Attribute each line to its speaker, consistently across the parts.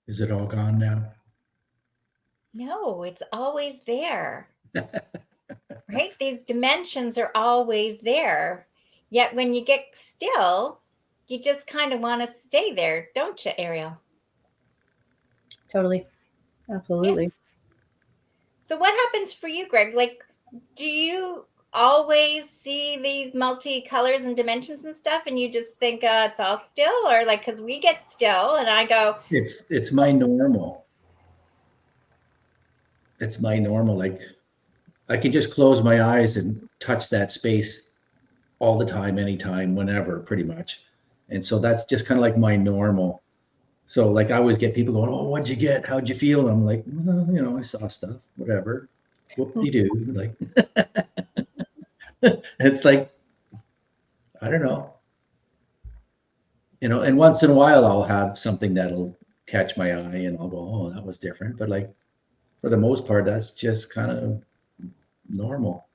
Speaker 1: Is it all gone now?
Speaker 2: No, it's always there, right? These dimensions are always there. Yet when you get still, you just kind of want to stay there, don't you, Ariel?
Speaker 3: Totally.
Speaker 2: Yeah.
Speaker 3: Absolutely.
Speaker 2: So what happens for you, Greg? Like, do you always see these multicolors and dimensions and stuff, and you just think it's all still, or like, because we get still, and I go,
Speaker 1: It's my normal. It's my normal. Like I can just close my eyes and touch that space all the time, anytime, whenever, pretty much. And so that's just kind of like my normal. So like I always get people going, "Oh, what'd you get? How'd you feel?" And I'm like, well, I saw stuff, whatever. Whoop de doo. Like it's like I don't know, And once in a while I'll have something that'll catch my eye, and I'll go, "Oh, that was different." But like for the most part, that's just kind of normal.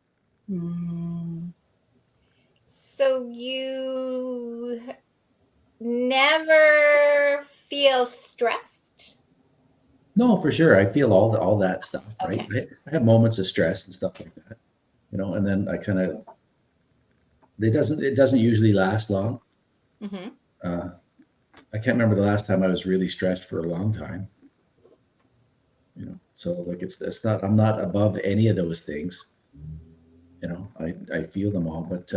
Speaker 3: Mm.
Speaker 2: so you never feel stressed?
Speaker 1: No, for sure. I feel all that stuff, right?
Speaker 2: Okay.
Speaker 1: I have moments of stress and stuff like that, and then I kind of it doesn't usually last long.
Speaker 2: Mm-hmm.
Speaker 1: Uh, I can't remember the last time I was really stressed for a long time. So like it's not I'm not above any of those things. I feel them all, but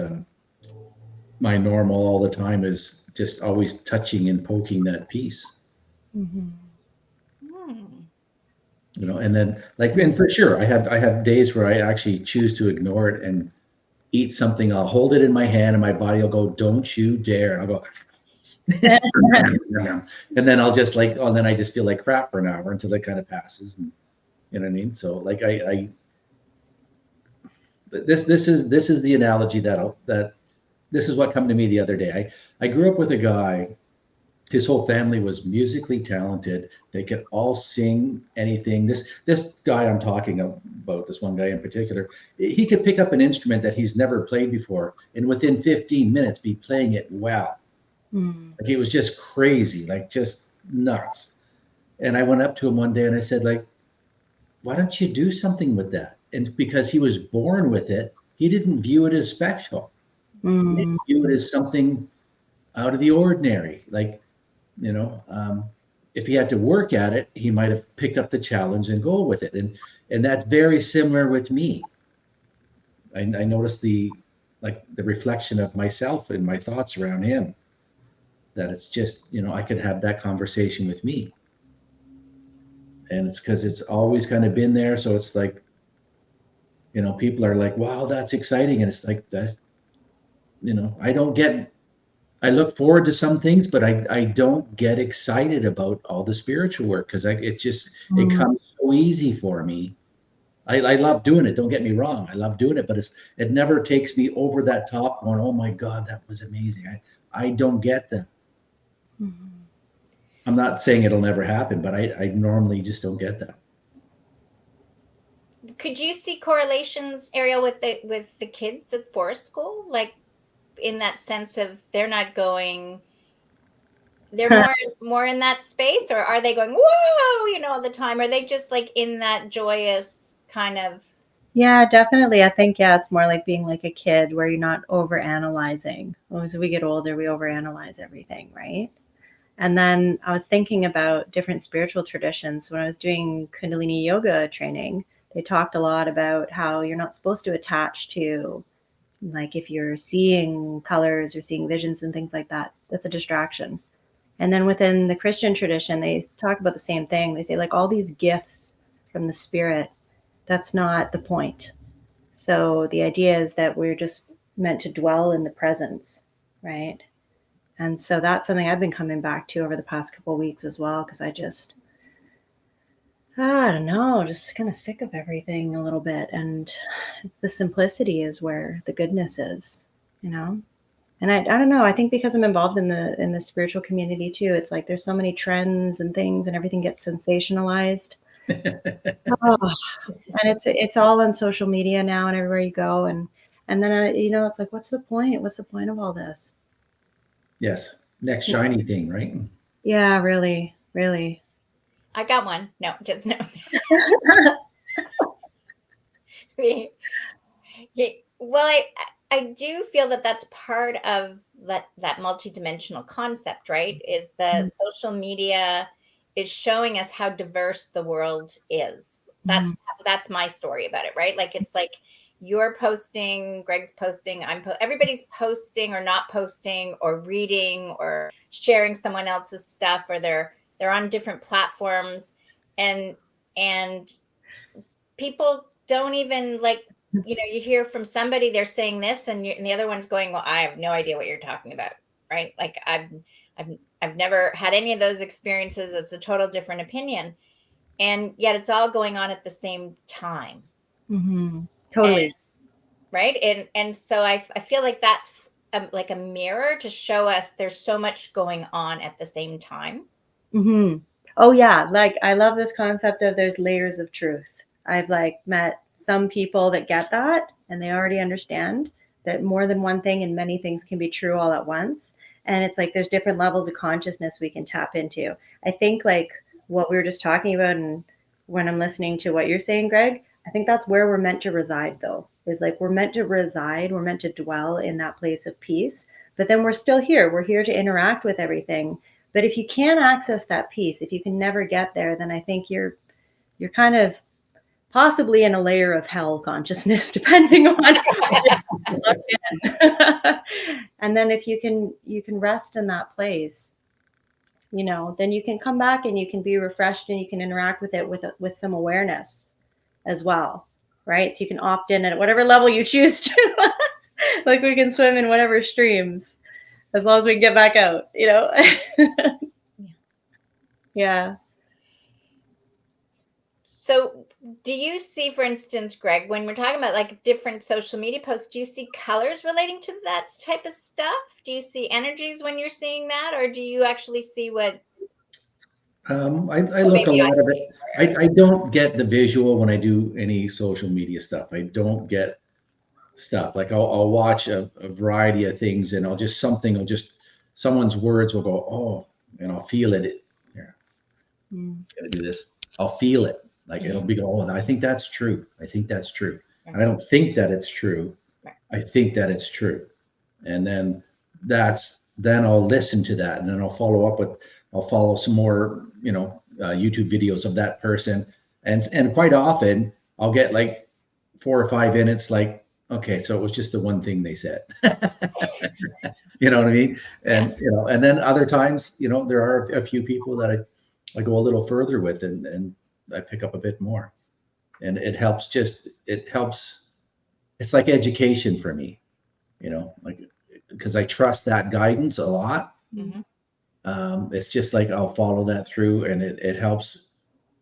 Speaker 1: my normal all the time is just always touching and poking that piece.
Speaker 3: Mhm.
Speaker 2: Hmm.
Speaker 1: And then like and for sure I have days where I actually choose to ignore it and eat something. I'll hold it in my hand and my body will go, "Don't you dare." And I'll go and then I'll just like, oh, and then I just feel like crap for an hour until it kind of passes. And you know what I mean? So like I this is the analogy that this is what come to me the other day. I grew up with a guy. His whole family was musically talented. They could all sing anything. This guy I'm talking about, this one guy in particular, he could pick up an instrument that he's never played before, and within 15 minutes be playing it well.
Speaker 3: Mm.
Speaker 1: Like it was just crazy, like just nuts. And I went up to him one day and I said, like, why don't you do something with that? And because he was born with it, he didn't view it as special. He didn't
Speaker 3: Mm.
Speaker 1: view it as something out of the ordinary. Like, you know, um, if he had to work at it, he might have picked up the challenge and go with it. And that's very similar with me. I noticed the reflection of myself and my thoughts around him. That it's just, I could have that conversation with me. And it's because it's always kind of been there. So it's like, people are like, wow, that's exciting. And it's like that, I don't get I look forward to some things, but I don't get excited about all the spiritual work because it
Speaker 3: Mm.
Speaker 1: comes so easy for me. I love doing it. Don't get me wrong. I love doing it, but it never takes me over that top going, oh my God, that was amazing. I don't get that.
Speaker 3: Mhm.
Speaker 1: I'm not saying it'll never happen, but I normally just don't get that.
Speaker 2: Could you see correlations, Ariel, with the kids at forest school, like in that sense of they're not going, they're more in that space, or are they going whoa, all the time? Are they just like in that joyous kind of?
Speaker 3: Yeah, definitely. I think, yeah, it's more like being like a kid where you're not over analyzing. As we get older, we overanalyze everything, right? And then I was thinking about different spiritual traditions. When I was doing Kundalini yoga training, they talked a lot about how you're not supposed to attach to, like, if you're seeing colors or seeing visions and things like that, that's a distraction. And then within the Christian tradition, they talk about the same thing. They say, like, all these gifts from the spirit, that's not the point. So the idea is that we're just meant to dwell in the presence, right? And so that's something I've been coming back to over the past couple of weeks as well, because I don't know, just kind of sick of everything a little bit. And the simplicity is where the goodness is, you know? And I don't know, I think because I'm involved in the spiritual community too, it's like there's so many trends and things and everything gets sensationalized. Oh, and it's all on social media now and everywhere you go. And then, it's like, what's the point? What's the point of all this?
Speaker 1: Yes. Next shiny thing, right?
Speaker 3: Yeah, really, really.
Speaker 2: I got one. No, just no. Well, I do feel that that's part of that multidimensional concept, right? Is the social media is showing us how diverse the world is. That's my story about it, right? Like it's like you're posting, Greg's posting, everybody's posting or not posting or reading or sharing someone else's stuff, or they're on different platforms, and people don't even like, you hear from somebody, they're saying this, and the other one's going, well, I have no idea what you're talking about, right? Like I've never had any of those experiences. It's a total different opinion, and yet it's all going on at the same time.
Speaker 3: Totally.
Speaker 2: And, right. And so I feel like that's like a mirror to show us there's so much going on at the same time.
Speaker 3: Oh yeah, like I love this concept of there's layers of truth. I've like met some people that get that, and they already understand that more than one thing and many things can be true all at once. And it's like there's different levels of consciousness we can tap into. I think like what we were just talking about, and when I'm listening to what you're saying, Greg, I think that's where we're meant to reside, though, is like we're meant to reside, we're meant to dwell in that place of peace. But then we're still here. We're here to interact with everything. But if you can't access that peace, if you can never get there, then I think you're kind of possibly in a layer of hell consciousness, depending on and then if you can rest in that place, then you can come back and you can be refreshed, and you can interact with it with some awareness as well, right? So you can opt in at whatever level you choose to. Like we can swim in whatever streams as long as we can get back out, Yeah.
Speaker 2: So do you see, for instance, Greg, when we're talking about like different social media posts, do you see colors relating to that type of stuff? Do you see energies when you're seeing that, or do you actually see what?
Speaker 1: I look a lot of it. I don't get the visual when I do any social media stuff. I don't get stuff like I'll watch a variety of things, and someone's words will go, oh, and I'll feel it. Here, gotta do this. I'll feel it. Like it'll be go, oh, I think that's true. I think that's true. And I don't think that it's true. I think that it's true. And then I'll listen to that, and then I'll follow some more, YouTube videos of that person. And quite often I'll get like 4 or 5 minutes, like, okay, so it was just the one thing they said. You know what I mean? And, and then other times, there are a few people that I go a little further with, and I pick up a bit more, and it helps. It's like education for me, like, because I trust that guidance a lot. It's just like I'll follow that through, and it helps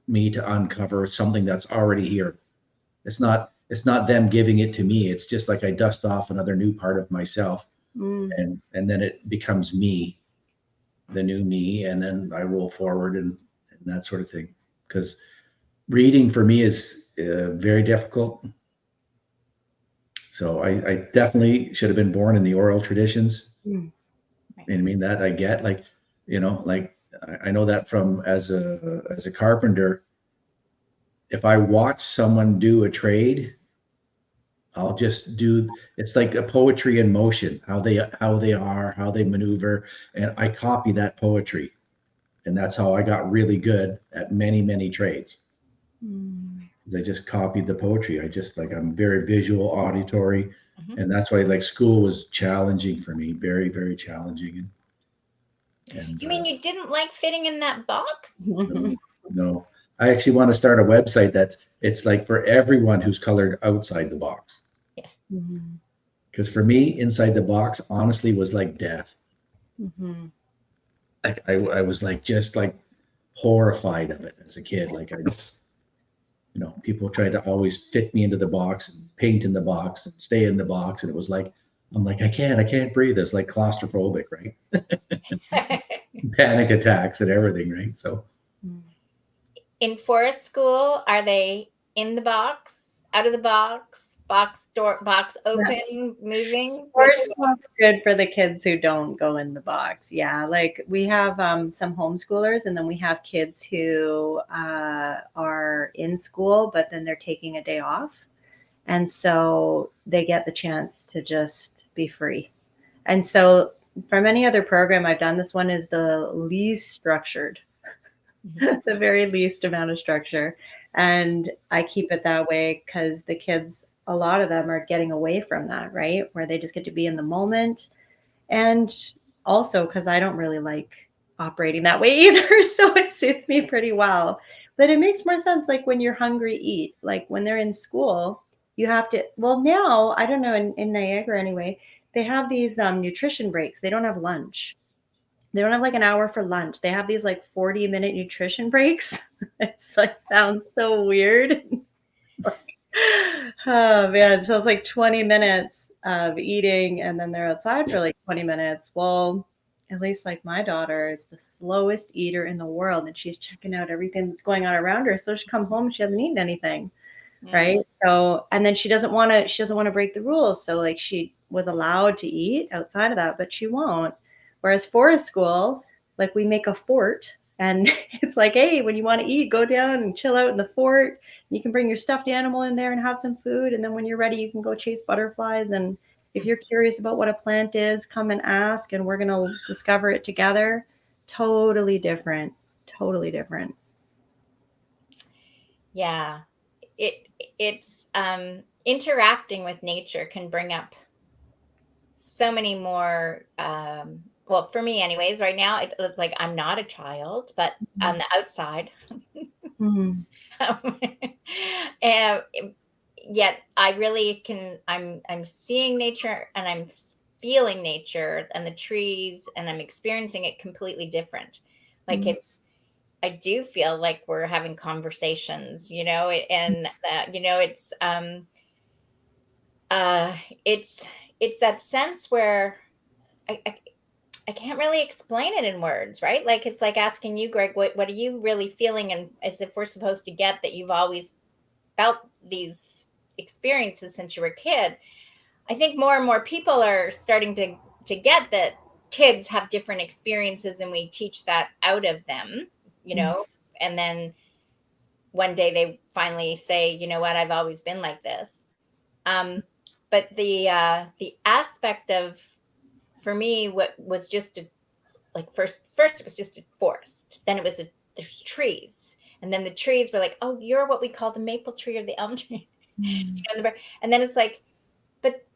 Speaker 1: me to uncover something that's already here. It's not them giving it to me. It's just like I dust off another new part of myself, and then it becomes me, the new me, and then I roll forward and that sort of thing. Because reading for me is very difficult. So I definitely should have been born in the oral traditions. And I mean, that I get, like, like I know that from as a carpenter, if I watch someone do a trade, I'll just it's like a poetry in motion, how they are, how they maneuver, and I copy that poetry. And that's how I got really good at many, many trades. Because I just copied the poetry. I'm very visual, auditory, and that's why like school was challenging for me, very, very challenging. And
Speaker 2: you mean you didn't like fitting in that box?
Speaker 1: No. I actually want to start a website it's like for everyone who's colored outside the box.
Speaker 2: Yes.
Speaker 1: Because for me, inside the box, honestly, was like death. Like I was like just like horrified of it as a kid. Like I just, people tried to always fit me into the box and paint in the box and stay in the box, and it was like, I'm like, I can't breathe. It's like claustrophobic, right? Panic attacks and everything, right? So
Speaker 2: in forest school, are they in the box, out of the box? box open, moving.
Speaker 3: Forest school's good for the kids who don't go in the box. Yeah, like we have some homeschoolers, and then we have kids who are in school, but then they're taking a day off. And so they get the chance to just be free. And so from any other program I've done, this one is the least structured, the very least amount of structure. And I keep it that way because the kids, a lot of them are getting away from that, right? Where they just get to be in the moment. And also because I don't really like operating that way either. So it suits me pretty well. But it makes more sense like when you're hungry, eat. Like when they're in school, you have to, well, now, I don't know, in Niagara anyway, they have these nutrition breaks. They don't have lunch. They don't have like an hour for lunch. They have these like 40-minute nutrition breaks. It's like sounds so weird. Oh man, so it's like 20 minutes of eating and then they're outside for like 20 minutes. Well, at least like my daughter is the slowest eater in the world and she's checking out everything that's going on around her. So she come home and she hasn't eaten anything. Right. So, and then she doesn't want to break the rules. So like she was allowed to eat outside of that, but she won't. Whereas forest school, like we make a fort and it's like, hey, when you want to eat, go down and chill out in the fort. You can bring your stuffed animal in there and have some food. And then when you're ready, you can go chase butterflies. And if you're curious about what a plant is, come and ask and we're going to discover it together. Totally different. Totally different.
Speaker 2: Yeah. It's interacting with nature can bring up so many more well, for me anyways, right now it's like I'm not a child, but on the outside
Speaker 3: Mm-hmm.
Speaker 2: and yet I really can I'm seeing nature and I'm feeling nature and the trees and I'm experiencing it completely different. Like I do feel like we're having conversations, and that, it's that sense where I can't really explain it in words, right? Like it's like asking you, Greg, what are you really feeling? And as if we're supposed to get that you've always felt these experiences since you were a kid. I think more and more people are starting to get that kids have different experiences and we teach that out of them, and then one day they finally say, you know what, I've always been like this. But the aspect of, for me, what was just first it was just a forest. Then it was there's trees. And then the trees were like, oh, you're what we call the maple tree or the elm tree. And then it's like, but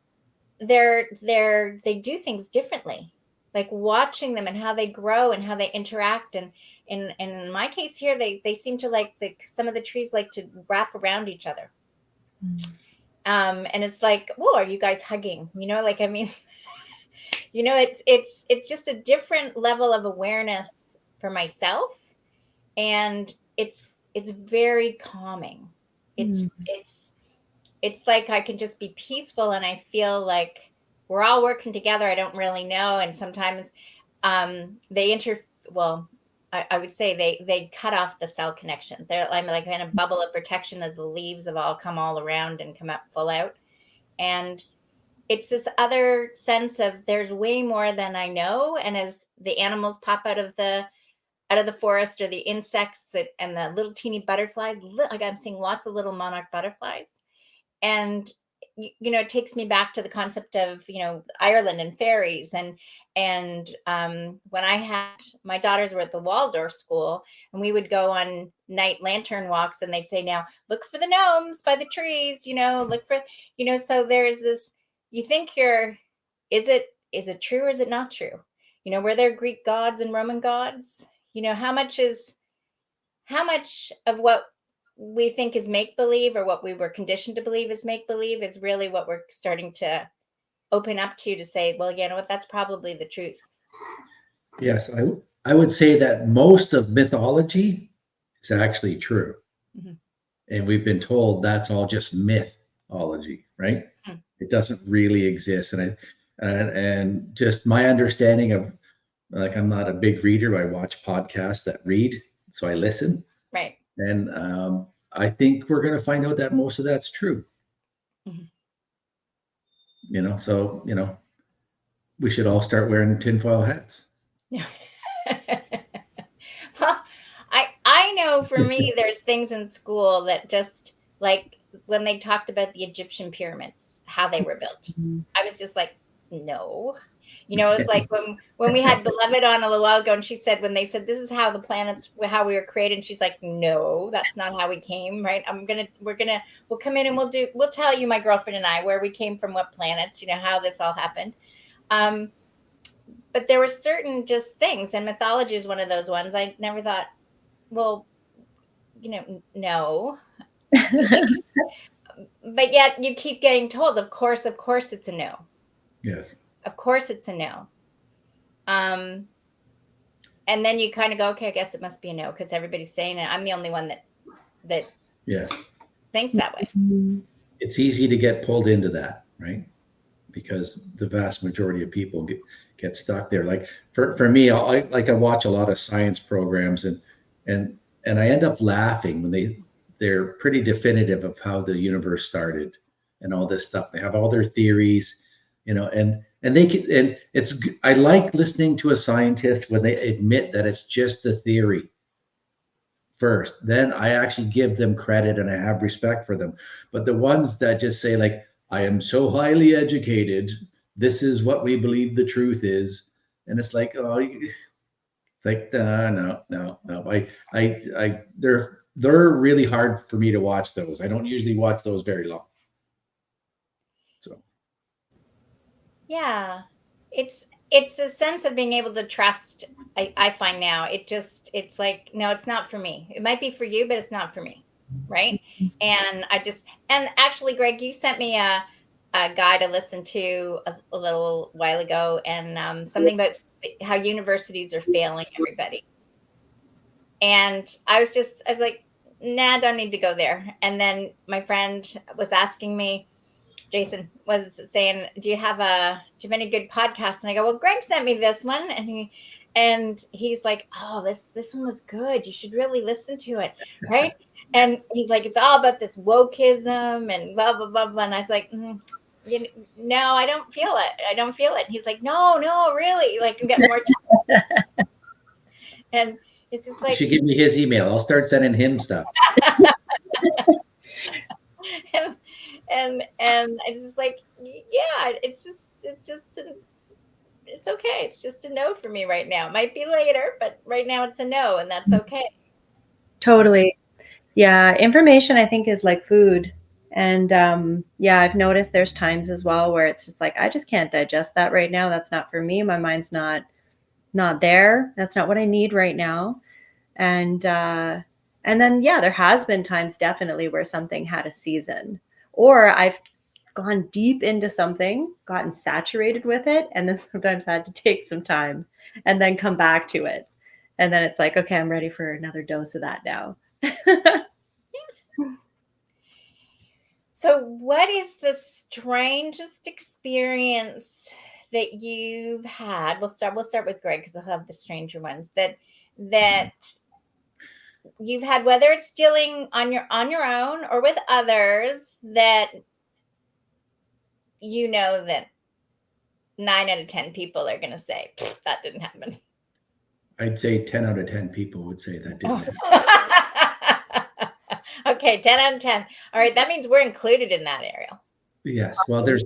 Speaker 2: they do things differently. Like watching them and how they grow and how they interact. And in my case here, they seem to some of the trees like to wrap around each other. And it's like, whoa, are you guys hugging? I mean, it's just a different level of awareness for myself. And it's very calming. It's like I can just be peaceful and I feel like we're all working together. I don't really know. And sometimes I would say they cut off the cell connection. I'm like in a bubble of protection as the leaves have all come all around and come up full out. And it's this other sense of there's way more than I know. And as the animals pop out of the forest, or the insects and the little teeny butterflies, like I'm seeing lots of little monarch butterflies. And it takes me back to the concept of Ireland and fairies, and when I had my daughters were at the Waldorf school, and we would go on night lantern walks, and they'd say, now look for the gnomes by the trees, look for, so there's this, you think is it true or is it not true? Were there Greek gods and Roman gods? How much of what we think is make-believe, or what we were conditioned to believe is make-believe, is really what we're starting to open up to say, well, you know what, that's probably the truth.
Speaker 1: Yes, I would say that most of mythology is actually true. Mm-hmm. And we've been told that's all just mythology, right? Mm-hmm. It doesn't really exist. And just my understanding of, like, I'm not a big reader. I watch podcasts that read, so I listen.
Speaker 2: Right.
Speaker 1: And I think we're going to find out that most of that's true.
Speaker 2: Mm-hmm.
Speaker 1: So, we should all start wearing tinfoil hats.
Speaker 2: Well, I know for me, there's things in school that just like when they talked about the Egyptian pyramids, how they were built. I was just like, no. It's like when we had Beloved on a little while ago, and she said when they said this is how the planets, how we were created, and she's like, no, that's not how we came, right? We'll come in and we'll tell you, my girlfriend and I, where we came from, what planets, how this all happened. But there were certain just things, and mythology is one of those ones. I never thought, well, no. But yet you keep getting told, of course it's a no.
Speaker 1: Yes.
Speaker 2: Of course it's a no. And then you kind of go, okay, I guess it must be a no because everybody's saying it. I'm the only one that
Speaker 1: yes
Speaker 2: thinks that way.
Speaker 1: It's easy to get pulled into that, right? Because the vast majority of people get stuck there. Like for me, I watch a lot of science programs and I end up laughing when they're pretty definitive of how the universe started and all this stuff. They have all their theories, and they can, and I like listening to a scientist when they admit that it's just a theory first. Then I actually give them credit and I have respect for them. But the ones that just say like, I am so highly educated, this is what we believe the truth is, and it's like, oh, it's like no. They're really hard for me to watch those. I don't usually watch those very long. So
Speaker 2: yeah, it's a sense of being able to trust. I find now it's like, no, it's not for me. It might be for you, but it's not for me, right? And actually, Greg, you sent me a guy to listen to a little while ago, and something about how universities are failing everybody. And I was like, nah, don't need to go there. And then my friend was asking me, Jason was saying, do you have any good podcasts? And I go, well, Greg sent me this one. And he's like, oh, this one was good. You should really listen to it. Right. And he's like, it's all about this wokeism and blah, blah, blah, blah. And I was like, no, I don't feel it. I don't feel it. And he's like, no, really, like, get more time. And it's just like,
Speaker 1: you should give me his email. I'll start sending him stuff.
Speaker 2: and it's just like, yeah, it's okay. It's just a no for me right now. It might be later, but right now it's a no, and that's okay.
Speaker 3: Totally. Yeah. Information, I think, is like food. And I've noticed there's times as well where it's just like, I just can't digest that right now. That's not for me. My mind's not there. That's not what I need right now. And then, there has been times definitely where something had a season, or I've gone deep into something, gotten saturated with it, and then sometimes had to take some time and then come back to it. And then it's like, okay, I'm ready for another dose of that now.
Speaker 2: So what is the strangest experience that you've had? We'll start with Greg because I'll have the stranger ones that you've had, whether it's dealing on your own or with others, that that 9 out of 10 people are going to say that didn't happen.
Speaker 1: I'd say 10 out of 10 people would say that didn't happen.
Speaker 2: Okay, 10 out of 10. All right, that means we're included in that, Ariel.
Speaker 1: Yes. Well, there's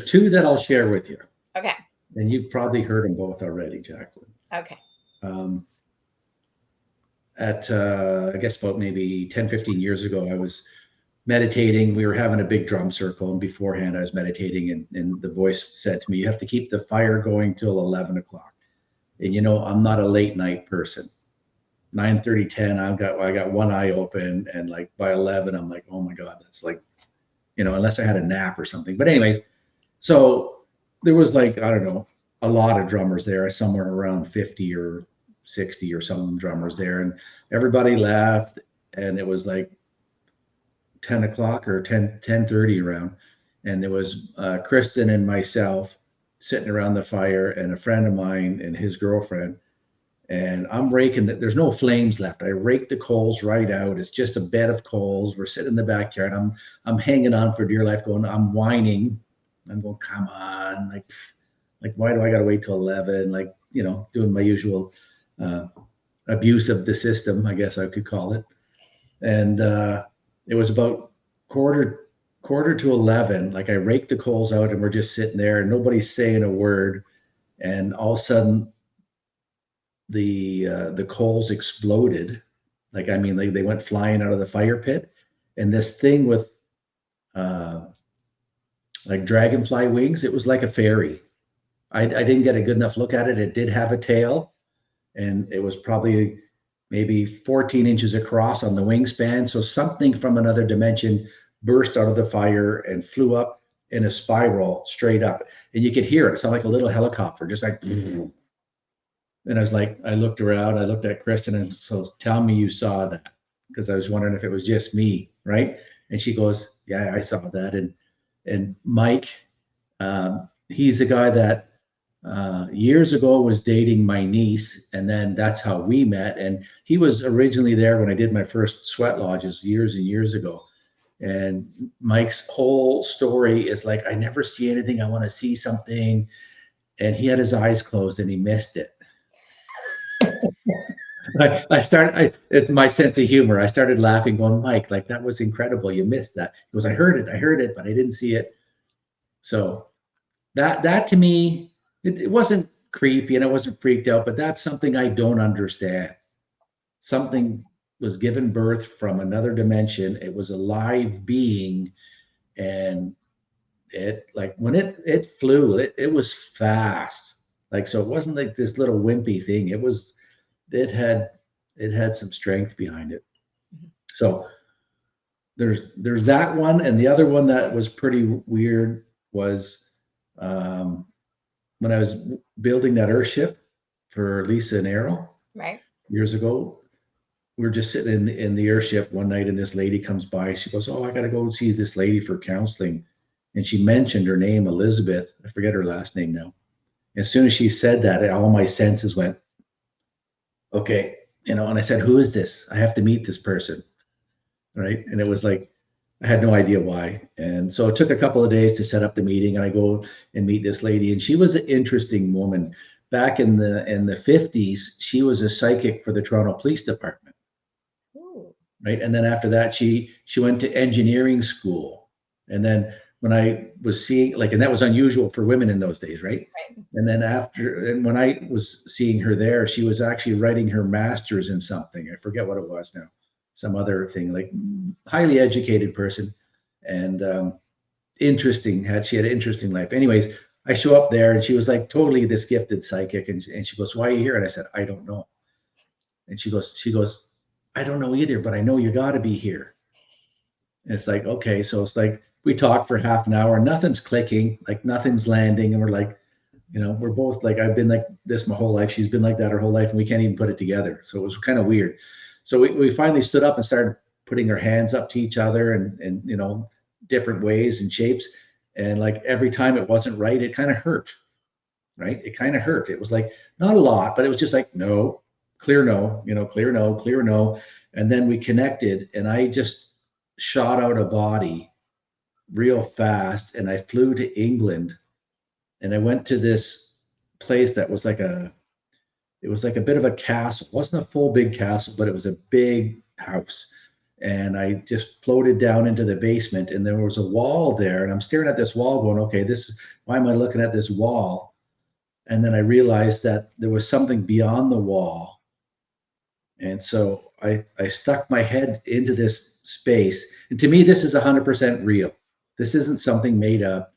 Speaker 1: two that I'll share with you.
Speaker 2: Okay.
Speaker 1: And you've probably heard them both already, Jacqueline.
Speaker 2: Okay.
Speaker 1: I guess about maybe 10, 15 years ago, I was meditating. We were having a big drum circle, and beforehand I was meditating, and the voice said to me, you have to keep the fire going till 11 o'clock. And I'm not a late night person. 9:30, 10, I got one eye open, and like by 11, I'm like, oh my God, that's like, unless I had a nap or something. But anyways, so there was like, I don't know, a lot of drummers there, somewhere around 50 or 60 or some drummers there, and everybody laughed, and it was like 10 o'clock or 10:30 around, and there was Kristen and myself sitting around the fire, and a friend of mine and his girlfriend, and I'm raking that. There's no flames left. I rake the coals right out. It's just a bed of coals. We're sitting in the backyard. I'm hanging on for dear life, going, I'm whining. I'm going, come on, like why do I got to wait till 11? Like, doing my usual abuse of the system, I guess I could call it. And it was about quarter to 11. Like I raked the coals out and we're just sitting there and nobody's saying a word. And all of a sudden the coals exploded. Like, I mean, they went flying out of the fire pit, and this thing with like dragonfly wings, it was like a fairy. I didn't get a good enough look at it. It did have a tail, and it was probably maybe 14 inches across on the wingspan. So something from another dimension burst out of the fire and flew up in a spiral straight up. And you could hear it. It sounded like a little helicopter, just like. And I was like, I looked around, I looked at Kristen, and so tell me you saw that, because I was wondering if it was just me, right? And she goes, yeah, I saw that. And Mike, he's a guy that years ago was dating my niece, and then that's how we met. And he was originally there when I did my first sweat lodges years and years ago. And Mike's whole story is like, I never see anything, I want to see something. And he had his eyes closed and he missed it. It's my sense of humor. I started laughing, going, Mike, like that was incredible. You missed that. He goes, I heard it, but I didn't see it. So that to me, it wasn't creepy and I wasn't freaked out, but that's something I don't understand. Something was given birth from another dimension. It was a live being, and it, like when it flew, it was fast. Like, so it wasn't like this little wimpy thing. It had some strength behind it. So there's that one. And the other one that was pretty weird was when I was building that Earthship for Lisa and Errol
Speaker 2: right
Speaker 1: years ago. We were just sitting in the Earthship one night, and this lady comes by. She goes, oh, I got to go see this lady for counseling. And she mentioned her name, Elizabeth. I forget her last name now. As soon as she said that, all my senses went, okay, and I said, who is this? I have to meet this person, right? And it was like, I had no idea why. And so it took a couple of days to set up the meeting, and I go and meet this lady, and she was an interesting woman. Back in the 50s, she was a psychic for the Toronto Police Department.
Speaker 2: Ooh.
Speaker 1: Right? And then after that, she went to engineering school. And then when I was seeing, like, and that was unusual for women in those days, right?
Speaker 2: Right.
Speaker 1: And then and when I was seeing her there, she was actually writing her master's in something. I forget what it was now, some other thing, like highly educated person, and interesting. She had an interesting life. Anyways, I show up there, and she was like totally this gifted psychic, and she goes, "Why are you here?" And I said, "I don't know." And she goes, "I don't know either, but I know you got to be here." And it's like, okay, so it's like we talked for half an hour, nothing's clicking, like nothing's landing, and we're like, we're both like, I've been like this my whole life, she's been like that her whole life, and we can't even put it together. So it was kind of weird. So we finally stood up and started putting our hands up to each other, and different ways and shapes. And like every time it wasn't right, it kind of hurt, right? It kind of hurt. It was like not a lot, but it was just like, no, clear no, clear no, clear no. And then we connected, and I just shot out a body real fast, and I flew to England, and I went to this place that was like a bit of a castle. It wasn't a full big castle, but it was a big house. And I just floated down into the basement, and there was a wall there, and I'm staring at this wall going, okay, why am I looking at this wall? And then I realized that there was something beyond the wall. And so I stuck my head into this space. And to me, this is 100% real. This isn't something made up.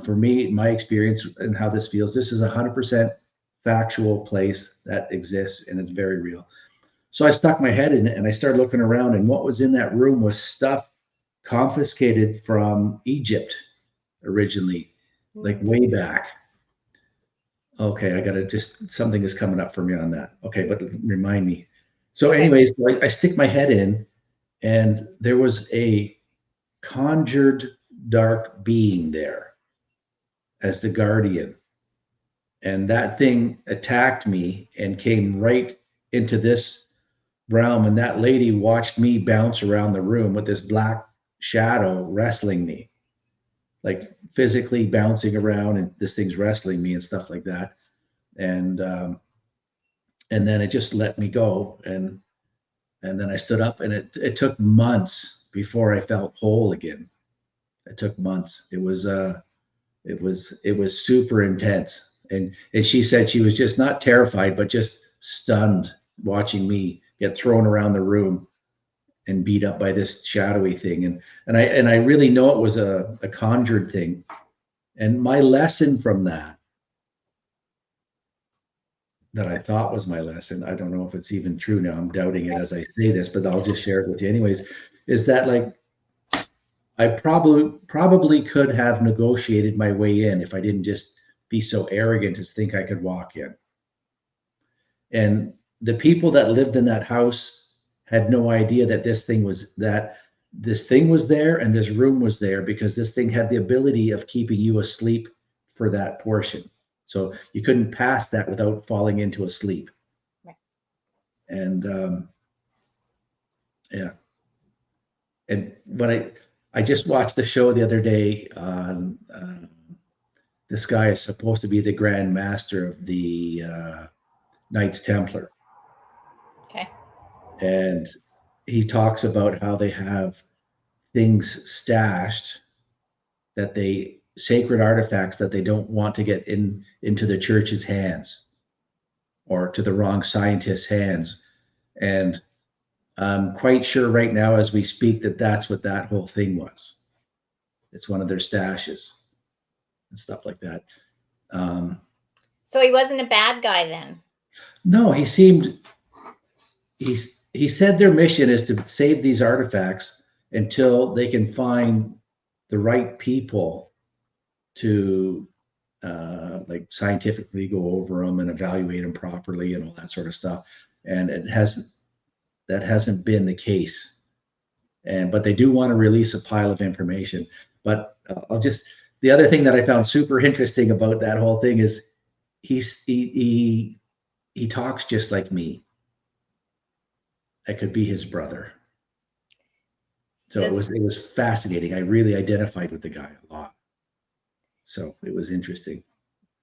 Speaker 1: For me, my experience and how this feels, this is 100% factual place that exists, and it's very real. So I stuck my head in it, and I started looking around, and what was in that room was stuff confiscated from Egypt originally, like way back. Okay, something is coming up for me on that. Okay, but remind me. So anyways, I stick my head in, and there was a conjured dark being there as the guardian. And that thing attacked me and came right into this realm. And that lady watched me bounce around the room with this black shadow wrestling me. like physically bouncing around, and this thing's wrestling me and stuff like that. And then it just let me go, and then I stood up, and it took months before I felt whole again. It took months. It was super intense. And she said she was just not terrified, but just stunned watching me get thrown around the room and beat up by this shadowy thing. And I really know it was a conjured thing. And my lesson from that I thought was my lesson, I don't know if it's even true now. I'm doubting it as I say this, but I'll just share it with you anyways, is that like I probably could have negotiated my way in if I didn't just be so arrogant as think I could walk in. And the people that lived in that house had no idea that this thing was there and this room was there, because this thing had the ability of keeping you asleep for that portion. So you couldn't pass that without falling into a sleep.
Speaker 2: Right.
Speaker 1: And yeah. And when I just watched the show the other day on this guy is supposed to be the Grand Master of the Knights Templar.
Speaker 2: Okay.
Speaker 1: And he talks about how they have things stashed sacred artifacts that they don't want to get into the church's hands or to the wrong scientists' hands. And I'm quite sure right now as we speak that that's what that whole thing was. It's one of their stashes and stuff like that.
Speaker 2: So he wasn't a bad guy then?
Speaker 1: No, he said their mission is to save these artifacts until they can find the right people to like scientifically go over them and evaluate them properly and all that sort of stuff. And that hasn't been the case. But they do want to release a pile of information. But the other thing that I found super interesting about that whole thing is he talks just like me. I could be his brother. So it was fascinating. I really identified with the guy a lot. So it was interesting.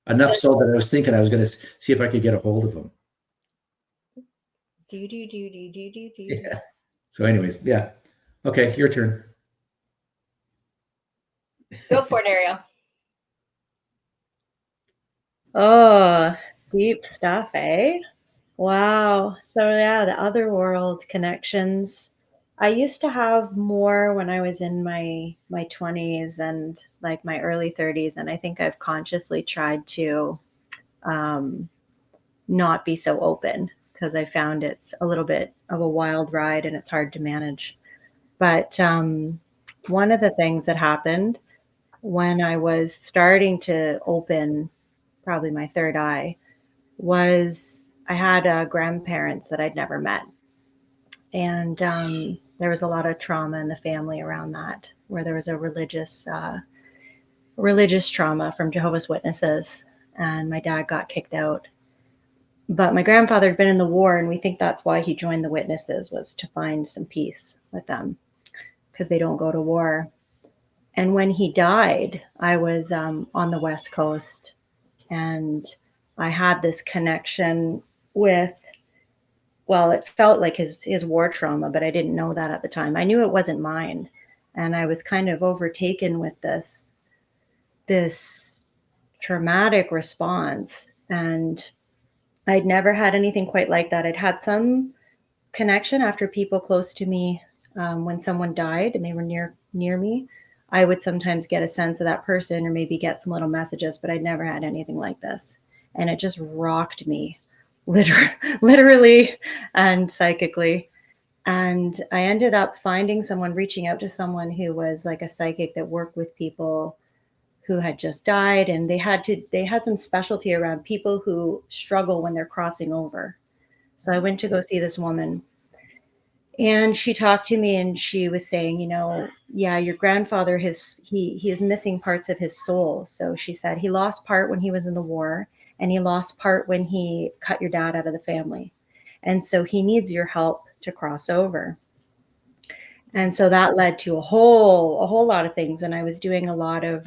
Speaker 1: Enough so that I was thinking I was going to see if I could get a hold of him. Yeah. So anyways, yeah. Okay, your turn.
Speaker 2: Go for it, Ariel.
Speaker 3: Oh, deep stuff, eh? Wow. So yeah, the other world connections. I used to have more when I was in my 20s and like my early 30s, and I think I've consciously tried to not be so open because I found it's a little bit of a wild ride and it's hard to manage. But one of the things that happened when I was starting to open probably my third eye was I had grandparents that I'd never met. And there was a lot of trauma in the family around that, where there was a religious trauma from Jehovah's Witnesses, and my dad got kicked out. But my grandfather had been in the war, and we think that's why he joined the Witnesses, was to find some peace with them, because they don't go to war. And when he died, I was on the West Coast, and I had this connection with, well, it felt like his war trauma, but I didn't know that at the time. I knew it wasn't mine. And I was kind of overtaken with this traumatic response. And I'd never had anything quite like that. I'd had some connection after people close to me, when someone died and they were near me. I would sometimes get a sense of that person or maybe get some little messages, but I'd never had anything like this. And it just rocked me, literally and psychically. And I ended up reaching out to someone who was like a psychic that worked with people who had just died. And they had some specialty around people who struggle when they're crossing over. So I went to go see this woman. And she talked to me and she was saying, yeah, your grandfather, he is missing parts of his soul. So she said he lost part when he was in the war, and he lost part when he cut your dad out of the family. And so he needs your help to cross over. And so that led to a whole lot of things. And I was doing a lot of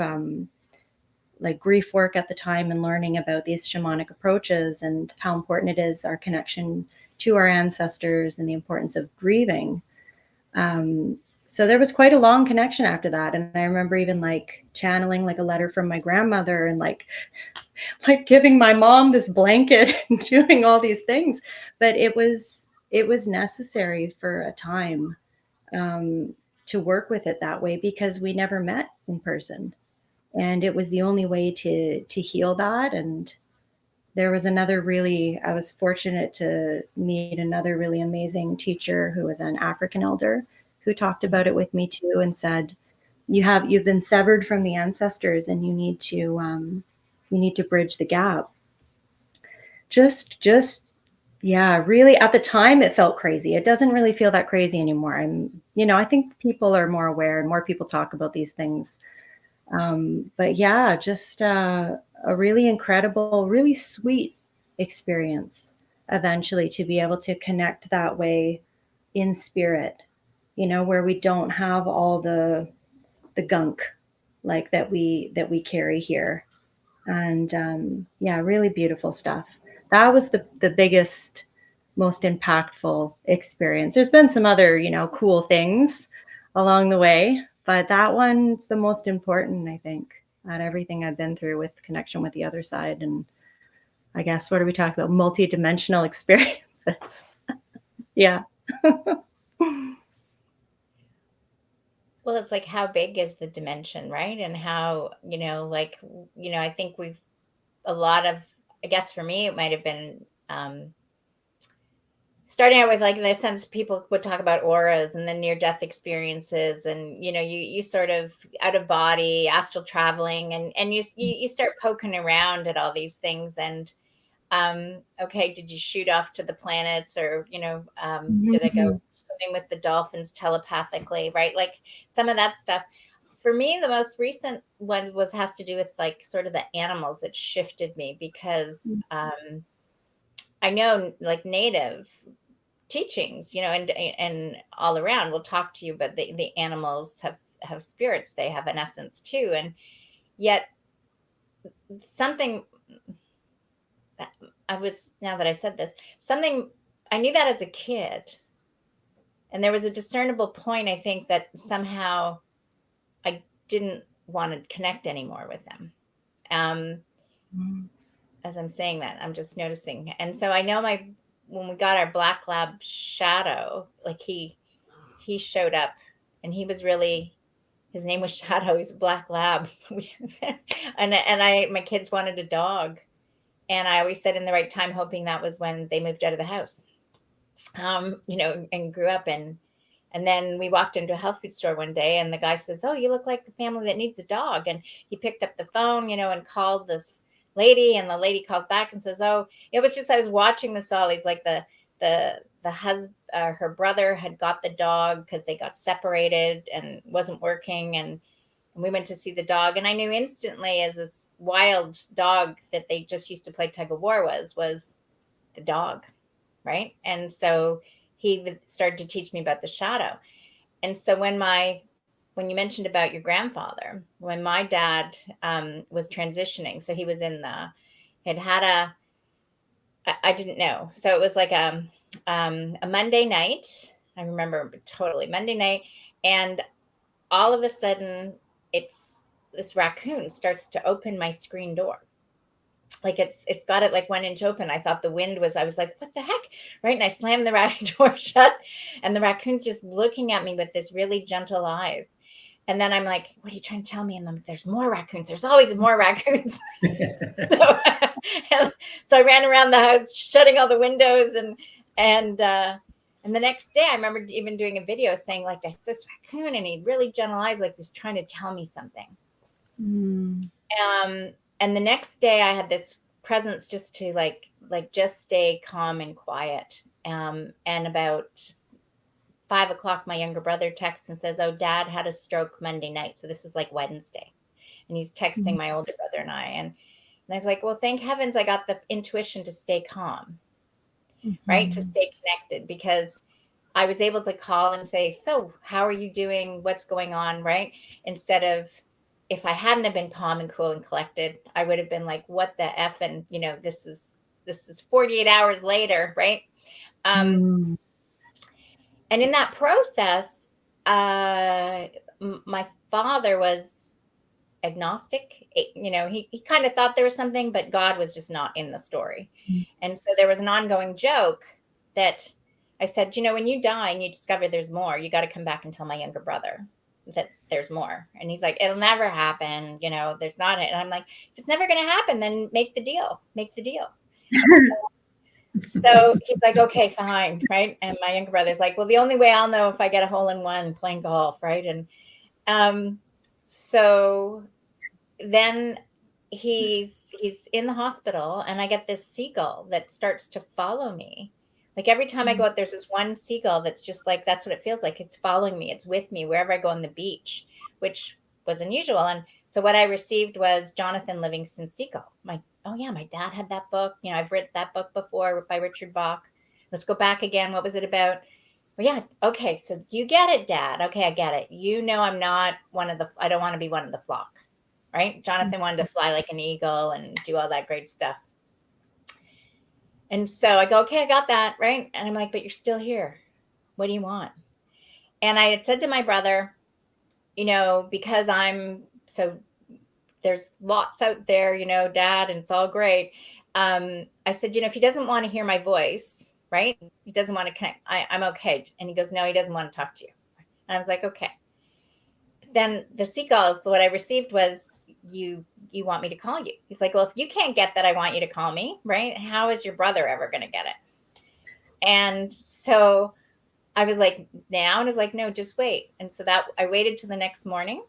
Speaker 3: like grief work at the time and learning about these shamanic approaches and how important it is, our connection to our ancestors and the importance of grieving. So there was quite a long connection after that. And I remember even like channeling like a letter from my grandmother and like giving my mom this blanket and doing all these things. But it was necessary for a time to work with it that way, because we never met in person. And it was the only way to heal that. And there was I was fortunate to meet another really amazing teacher who was an African elder, who talked about it with me too and said, you've been severed from the ancestors, and you need to bridge the gap. Just yeah, really at the time it felt crazy. It doesn't really feel that crazy anymore. I think people are more aware and more people talk about these things. But yeah, just a really incredible, really sweet experience eventually, to be able to connect that way in spirit, where we don't have all the gunk like that we carry here. And yeah, really beautiful stuff. That was the biggest, most impactful experience. There's been some other, cool things along the way, but that one's the most important, I think, out of everything I've been through with connection with the other side. And I guess, what are we talking about? Multidimensional experiences. Yeah.
Speaker 2: Well, it's like, how big is the dimension, right? And how, I think I guess for me, it might have been starting out with, like, in the sense people would talk about auras and then near death experiences, and you sort of out of body astral traveling, and you start poking around at all these things. And okay, did you shoot off to the planets, or did I go swimming with the dolphins telepathically, right? Like, some of that stuff. For me, the most recent one has to do with, like, sort of the animals that shifted me, because I know, like, native teachings, and all around will talk to you, but the animals have spirits, they have an essence too. And yet something now that I said this, something I knew that as a kid, and there was a discernible point, I think, that somehow I didn't want to connect anymore with them. As I'm saying that, I'm just noticing. And so I know when we got our black lab Shadow, like, he showed up, and his name was Shadow. He's a black lab. and my kids wanted a dog. And I always said in the right time, hoping that was when they moved out of the house, and grew up. And then we walked into a health food store one day, and the guy says, "Oh, you look like the family that needs a dog." And he picked up the phone, and called this lady, and the lady calls back and says, "Oh," it was just, I was watching this all. He's like, the husband, her brother had got the dog because they got separated and wasn't working. And we went to see the dog, and I knew instantly, as this wild dog that they just used to play tug of war was the dog, right? And so he started to teach me about the shadow. And so when you mentioned about your grandfather, when my dad was transitioning, so he was I didn't know. So it was like a Monday night. I remember totally, Monday night. And all of a sudden, this raccoon starts to open my screen door. Like, it's got it like 1 inch open. I thought the wind was, I was like, what the heck? Right. And I slammed the door shut, and the raccoon's just looking at me with this really gentle eyes. And then I'm like, what are you trying to tell me? And I'm like, there's more raccoons. There's always more raccoons. so I ran around the house, shutting all the windows, and the next day, I remember even doing a video saying, like, there's this raccoon, and he had really gentle eyes, like he was trying to tell me something. And the next day, I had this presence just to like just stay calm and quiet. And about 5 o'clock, my younger brother texts and says, "Oh, Dad had a stroke Monday night." So this is like Wednesday. And he's texting my older brother and I. And I was like, well, thank heavens I got the intuition to stay calm, right? To stay connected, because I was able to call and say, so how are you doing? What's going on? Right. Instead of, if I hadn't have been calm and cool and collected, I would have been like, what the F? And, this is 48 hours later. Right.
Speaker 3: Mm.
Speaker 2: And in that process, my father was agnostic. He kind of thought there was something, but God was just not in the story. And so there was an ongoing joke that I said, when you die and you discover there's more, you got to come back and tell my younger brother that there's more. And he's like, it'll never happen. There's not it. And I'm like, if it's never going to happen, then make the deal. So he's like, okay, fine. Right. And my younger brother's like, well, the only way I'll know if I get a hole in one playing golf. Right. And so then he's in the hospital, and I get this seagull that starts to follow me. Like every time I go out, there's this one seagull that's just like, that's what it feels like. It's following me. It's with me wherever I go on the beach, which was unusual. And so what I received was Jonathan Livingston's Seagull. Oh yeah, my dad had that book. I've read that book before by Richard Bach. Let's go back again. What was it about? Well, yeah. Okay. So you get it, Dad. Okay. I get it. I'm not I don't want to be one of the flock. Right? Jonathan wanted to fly like an eagle and do all that great stuff. And so I go, okay, I got that. Right. And I'm like, but you're still here. What do you want? And I had said to my brother, because there's lots out there, Dad, and it's all great. I said, if he doesn't want to hear my voice, right? He doesn't want to connect. I'm okay. And he goes, no, he doesn't want to talk to you. And I was like, okay. Then the seagulls, what I received was, you want me to call you? He's like, well, if you can't get that, I want you to call me, right? How is your brother ever going to get it? And so I was like, now? And I was like, no, just wait. And so that I waited till the next morning,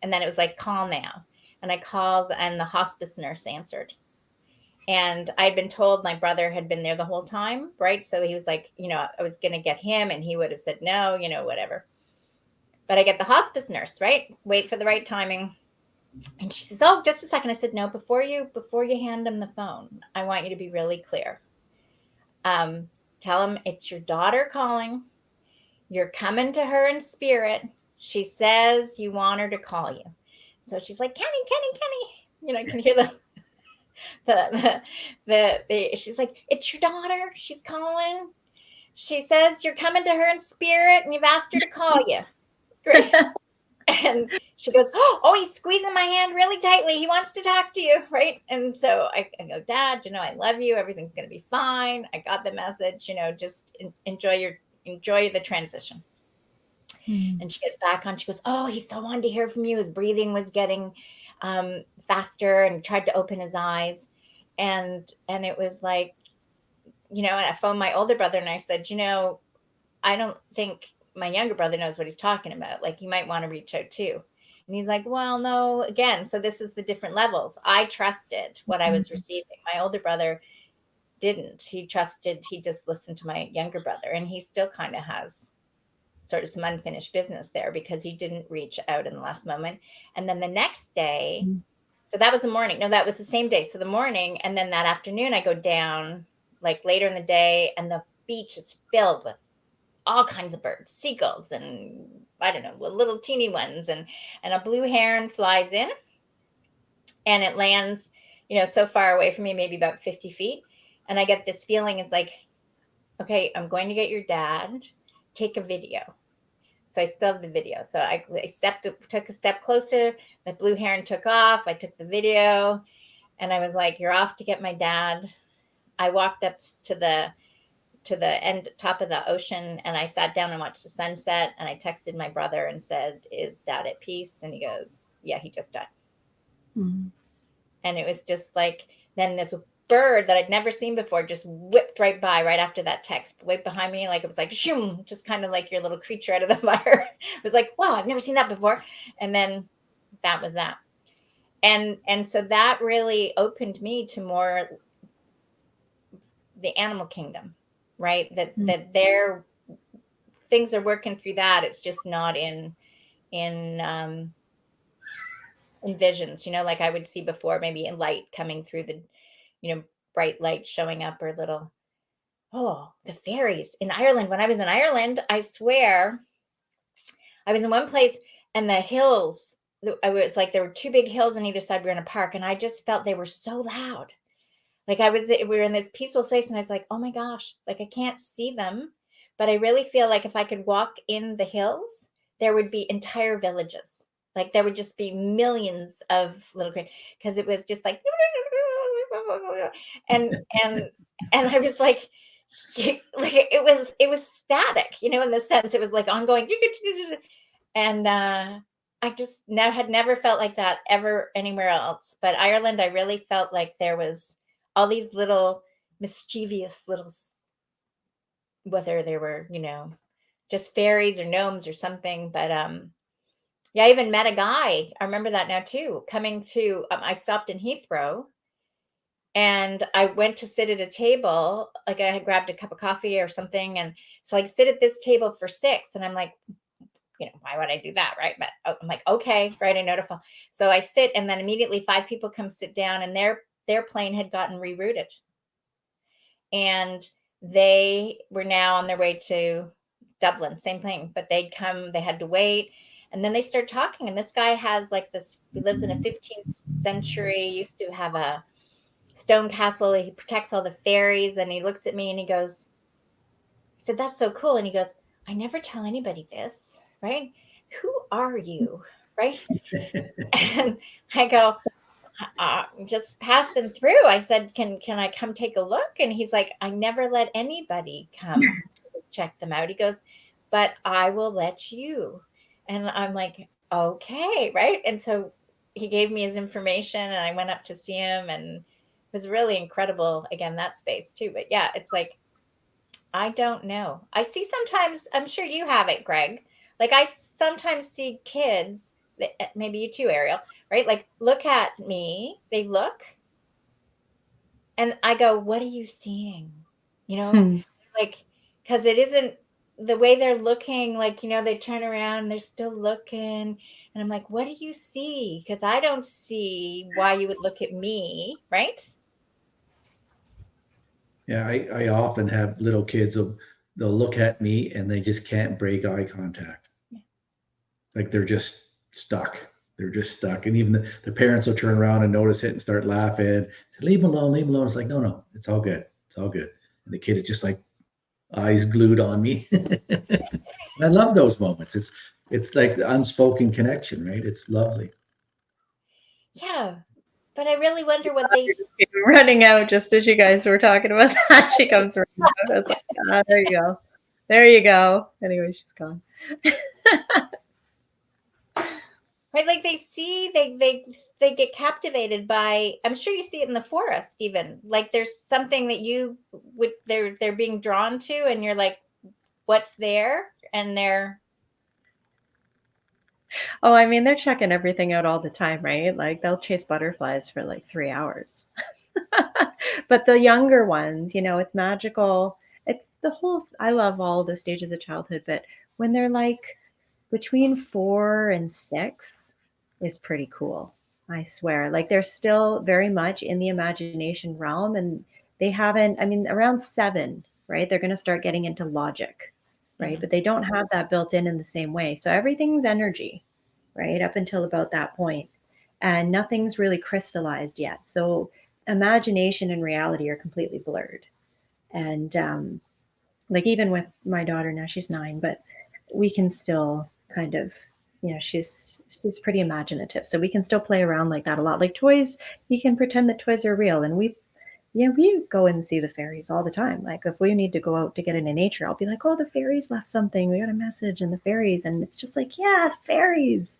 Speaker 2: and then it was like, call now. And I called, and the hospice nurse answered. And I'd been told my brother had been there the whole time, right? So he was like, I was going to get him, and he would have said no, whatever. But I get the hospice nurse, right? Wait for the right timing. And she says, oh, just a second. I said, no, before you hand him the phone, I want you to be really clear. Tell him it's your daughter calling. You're coming to her in spirit. She says you want her to call you. So she's like, Kenny. I can hear she's like, it's your daughter. She's calling. She says you're coming to her in spirit, and you've asked her to call you. Great. And she goes, oh, he's squeezing my hand really tightly. He wants to talk to you, right? And so I go, Dad, I love you. Everything's going to be fine. I got the message, just enjoy the transition. And she gets back on. She goes, oh, he so wanted to hear from you. His breathing was getting faster, and he tried to open his eyes. And it was like, and I phoned my older brother, and I said, I don't think my younger brother knows what he's talking about. Like, you might want to reach out too. And he's like, well, no, again. So this is the different levels. I trusted what I was receiving. My older brother didn't. He just listened to my younger brother, and he still kind of has sort of some unfinished business there because he didn't reach out in the last moment. And then the next day, so that was the morning. No, that was the same day. So the morning, and then that afternoon I go down like later in the day, and the beach is filled with all kinds of birds, seagulls, and I don't know, little teeny ones, and a blue heron flies in, and it lands, so far away from me, maybe about 50 feet. And I get this feeling, it's like, okay, I'm going to get your dad, take a video. So I still have the video. So I took a step closer, the blue heron took off, I took the video, and I was like, you're off to get my dad. I walked up to the top of the ocean, and I sat down and watched the sunset, and I texted my brother and said, is Dad at peace? And he goes, yeah, he just died. And it was just like, then this bird that I'd never seen before just whipped right by right after that text, right behind me. Like, it was like, shoom, just kind of like your little creature out of the fire. It was like, wow, I've never seen that before. And then that was that. And so that really opened me to more the animal kingdom, right? That their things are working through that. It's just not in visions, like I would see before, maybe in light coming through the, bright light showing up, or little, Oh, the fairies in Ireland. When I was in Ireland, I swear I was in one place and the hills, I was like, there were two big hills on either side. We were in a park and I just felt they were so loud. Like we were in this peaceful space and I was like, oh my gosh, like I can't see them. But I really feel like if I could walk in the hills, there would be entire villages. Like there would just be millions of little creatures because it was just like, and and and I was like, it was static, in the sense it was like ongoing, and I just had never felt like that ever anywhere else. But Ireland, I really felt like there was all these little mischievous little, whether they were, just fairies or gnomes or something. But yeah, I even met a guy. I remember that now too. Coming to, I stopped in Heathrow and I went to sit at a table. Like I had grabbed a cup of coffee or something. And so I sit at this table for 6 and I'm like, why would I do that? Right. But I'm like, okay, right. I notify. So I sit and then immediately 5 people come sit down and their plane had gotten rerouted. And they were now on their way to Dublin, same thing, but they had to wait. And then they start talking. And this guy has like this, he lives in a 15th century, used to have a stone castle. He protects all the fairies. And he looks at me and he said, that's so cool. And he goes, I never tell anybody this, right? Who are you? Right. And I go, just passing through. I said, can I come take a look? And he's like, I never let anybody come check them out. He goes, but I will let you. And I'm like, okay, right. And so he gave me his information and I went up to see him, and it was really incredible, again, that space too. But yeah, it's like, I don't know. I see sometimes, I'm sure you have it, Greg. Like I sometimes see kids, maybe you too, Ariel, right? Like look at me, they look, and I go, what are you seeing? Like, because it isn't the way they're looking, like, they turn around, they're still looking. And I'm like, what do you see? Because I don't see why you would look at me, right?
Speaker 1: Yeah, I often have little kids they'll look at me and they just can't break eye contact. Like they're just stuck. They're just stuck. And even the parents will turn around and notice it and start laughing. Say, leave them alone, leave them alone. It's like, no, it's all good. It's all good. And the kid is just like eyes glued on me. I love those moments. It's like the unspoken connection, right? It's lovely.
Speaker 2: Yeah. But I really wonder what they
Speaker 3: running out just as you guys were talking about that. She comes running out. I was like, there you go. There you go. Anyway, she's gone.
Speaker 2: right, like they get captivated by, I'm sure you see it in the forest even, like there's something that they're being drawn to and you're like, what's there? And they're
Speaker 3: I mean, they're checking everything out all the time, right? Like they'll chase butterflies for like 3 hours. But the younger ones, it's magical. It's I love all the stages of childhood, but when they're like between 4 and 6 is pretty cool. I swear. Like they're still very much in the imagination realm, and they haven't, around 7, right? They're going to start getting into logic, right? Mm-hmm. But they don't have that built in the same way. So everything's energy, right? Up until about that point. And nothing's really crystallized yet. So imagination and reality are completely blurred. And like even with my daughter now, she's 9, but we can still kind of, she's pretty imaginative. So we can still play around like that a lot. Like toys, you can pretend that toys are real. And we go and see the fairies all the time. Like if we need to go out to get into nature, I'll be like, oh, the fairies left something. We got a message and the fairies. And it's just like, yeah, the fairies,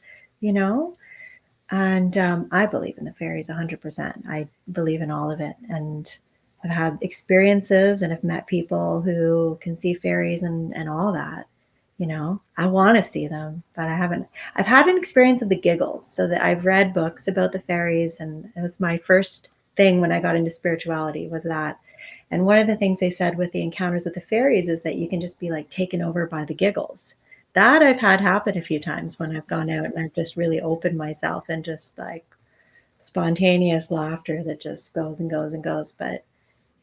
Speaker 3: And I believe in the fairies 100%. I believe in all of it. And I've had experiences and have met people who can see fairies and all that. I want to see them, but I haven't. I've had an experience of the giggles, so that I've read books about the fairies, and it was my first thing when I got into spirituality was that. And one of the things they said with the encounters with the fairies is that you can just be like taken over by the giggles. That I've had happen a few times when I've gone out and I've just really opened myself and just like spontaneous laughter that just goes and goes and goes. But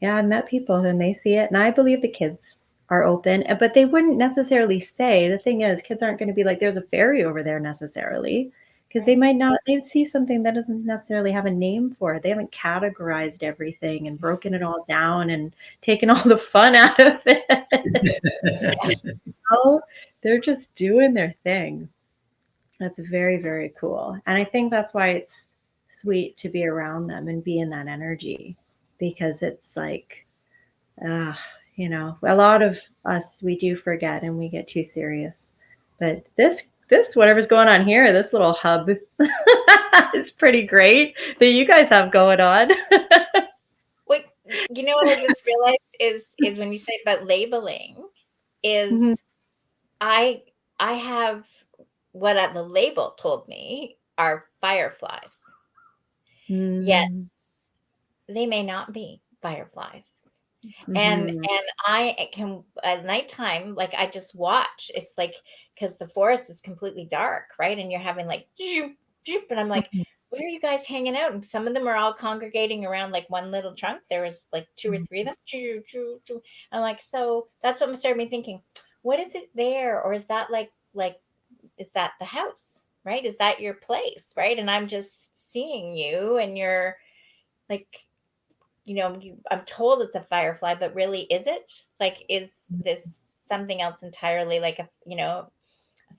Speaker 3: Yeah, I've met people and they see it, and I believe the kids are open, but they wouldn't necessarily say. The thing is, kids aren't going to be like, "There's a fairy over there," necessarily, because they might not. They see something that doesn't necessarily have a name for it. They haven't categorized everything and broken it all down and taken all the fun out of it. Oh, they're just doing their thing. That's very, very cool. And I think that's why it's sweet to be around them and be in that energy, because it's like, uh, a lot of us, we do forget and we get too serious. But this, whatever's going on here, this little hub is pretty great that you guys have going on.
Speaker 2: Wait, you know what I just realized is when you say about labeling, is
Speaker 3: Mhm.
Speaker 2: I have what the label told me are fireflies. Yet
Speaker 3: Mm.
Speaker 2: they may not be fireflies. And
Speaker 3: Mhm.
Speaker 2: I can at nighttime, like I just watch. It's like because the forest is completely dark, right? And you're having like zoop, zoop, and I'm like, where are you guys hanging out? And some of them are all congregating around like one little trunk. There was like two or three of them. Choo, choo, choo. I'm like, so that's what started me thinking. What is it there, or is that like is that the house, right? Is that your place, right? And I'm just seeing you, and you're like, I'm told it's a firefly, but really, is it? Like, is this something else entirely, like a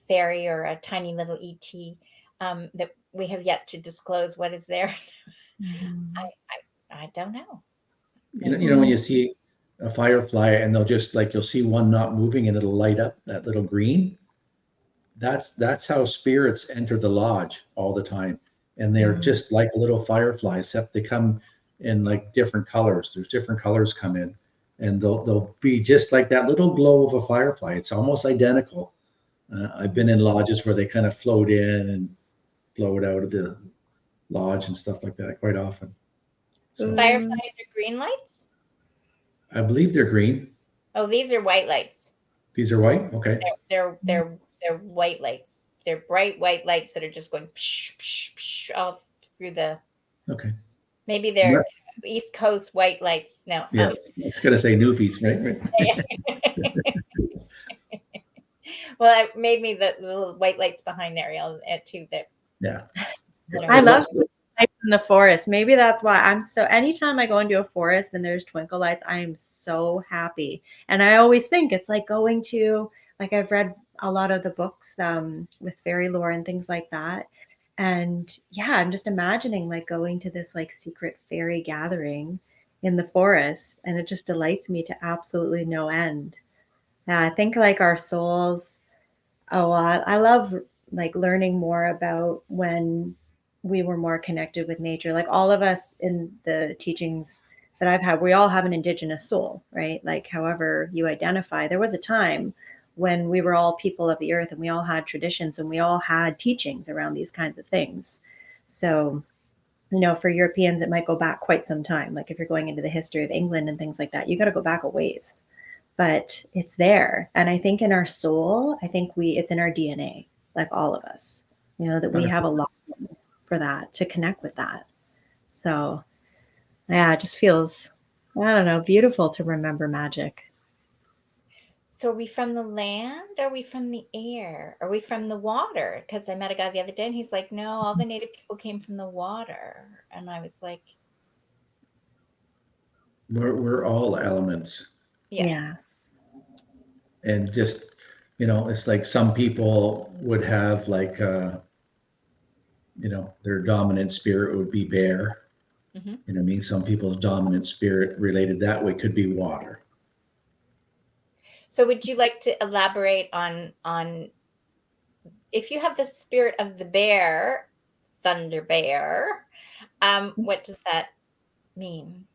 Speaker 2: fairy or a tiny little ET that we have yet to disclose what is there?
Speaker 3: Mhm.
Speaker 2: I don't know.
Speaker 1: When you see a firefly and they'll just like you'll see one not moving and it'll light up that little green. That's how spirits enter the lodge all the time, and they're just like a little firefly, except they come in like different colors. There's different colors come in, and they'll be just like that little glow of a firefly. It's almost identical. I've been in lodges where they kind of float in and float out of the lodge and stuff like that quite often. So
Speaker 2: Fireflies are green lights.
Speaker 1: I believe they're green.
Speaker 2: Oh, these are white lights.
Speaker 1: These are white. Okay.
Speaker 2: They're white lights. They're bright white lights that are just going psh, psh, psh, all through the.
Speaker 1: Okay.
Speaker 2: Maybe they're East Coast white lights. No.
Speaker 1: Yes, I was gonna say newfies, right?
Speaker 2: Well, it made me the little white lights behind there too. That
Speaker 1: Yeah.
Speaker 3: I love lights in the forest. Maybe that's why anytime I go into a forest and there's twinkle lights, I am so happy. And I always think it's like going to, like, I've read a lot of the books with fairy lore and things like that. And yeah, I'm just imagining like going to this like secret fairy gathering in the forest, and it just delights me to absolutely no end. Yeah, I think like our souls. Oh, I love like learning more about when we were more connected with nature. Like all of us in the teachings that I've had, we all have an indigenous soul, right? Like however you identify, there was a time when we were all people of the earth and we all had traditions and we all had teachings around these kinds of things. So, for Europeans, it might go back quite some time. Like if you're going into the history of England and things like that, you got to go back a ways, but it's there. And I think in our soul, I think it's in our DNA, like all of us, that we have a lot for that, to connect with that. So yeah, it just feels, I don't know, beautiful to remember magic.
Speaker 2: So are we from the land? Are we from the air? Are we from the water? Because I met a guy the other day and he's like, no, all the native people came from the water. And I was like,
Speaker 1: We're all elements.
Speaker 2: yes.
Speaker 3: Yeah.
Speaker 1: And just, it's like some people would have like, their dominant spirit would be bear.
Speaker 2: Mm-hmm.
Speaker 1: I mean, some people's dominant spirit related that way could be water.
Speaker 2: So would you like to elaborate on if you have the spirit of the bear, thunder bear, what does that mean?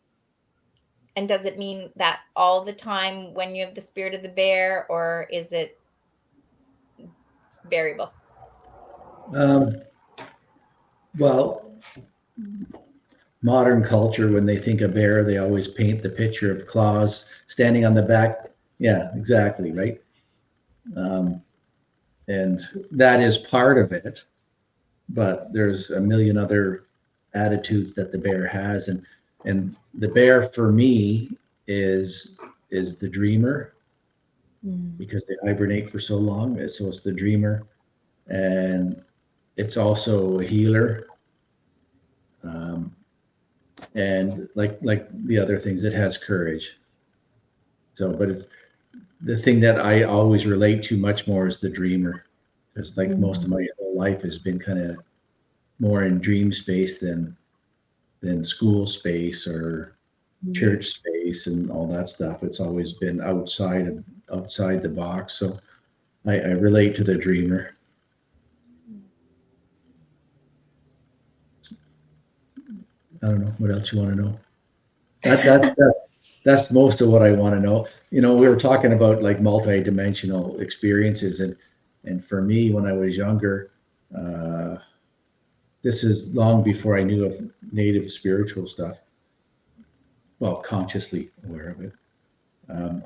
Speaker 2: And does it mean that all the time when you have the spirit of the bear, or is it variable?
Speaker 1: Well, modern culture, when they think of bear, they always paint the picture of claws standing on the back. Yeah, exactly, right. And that is part of it, but there's a million other attitudes that the bear has, and And the bear for me is the dreamer, because they hibernate for so long. So it's the dreamer, and it's also a healer. And like the other things, it has courage. So, but it's the thing that I always relate to much more is the dreamer, because like most of my whole life has been kind of more in dream space than school space or church space and all that stuff. It's always been outside the box. So I relate to the dreamer. I don't know what else you want to know. That's most of what I want to know. We were talking about like multi-dimensional experiences, and for me, when I was younger, this is long before I knew of native spiritual stuff. Well, consciously aware of it.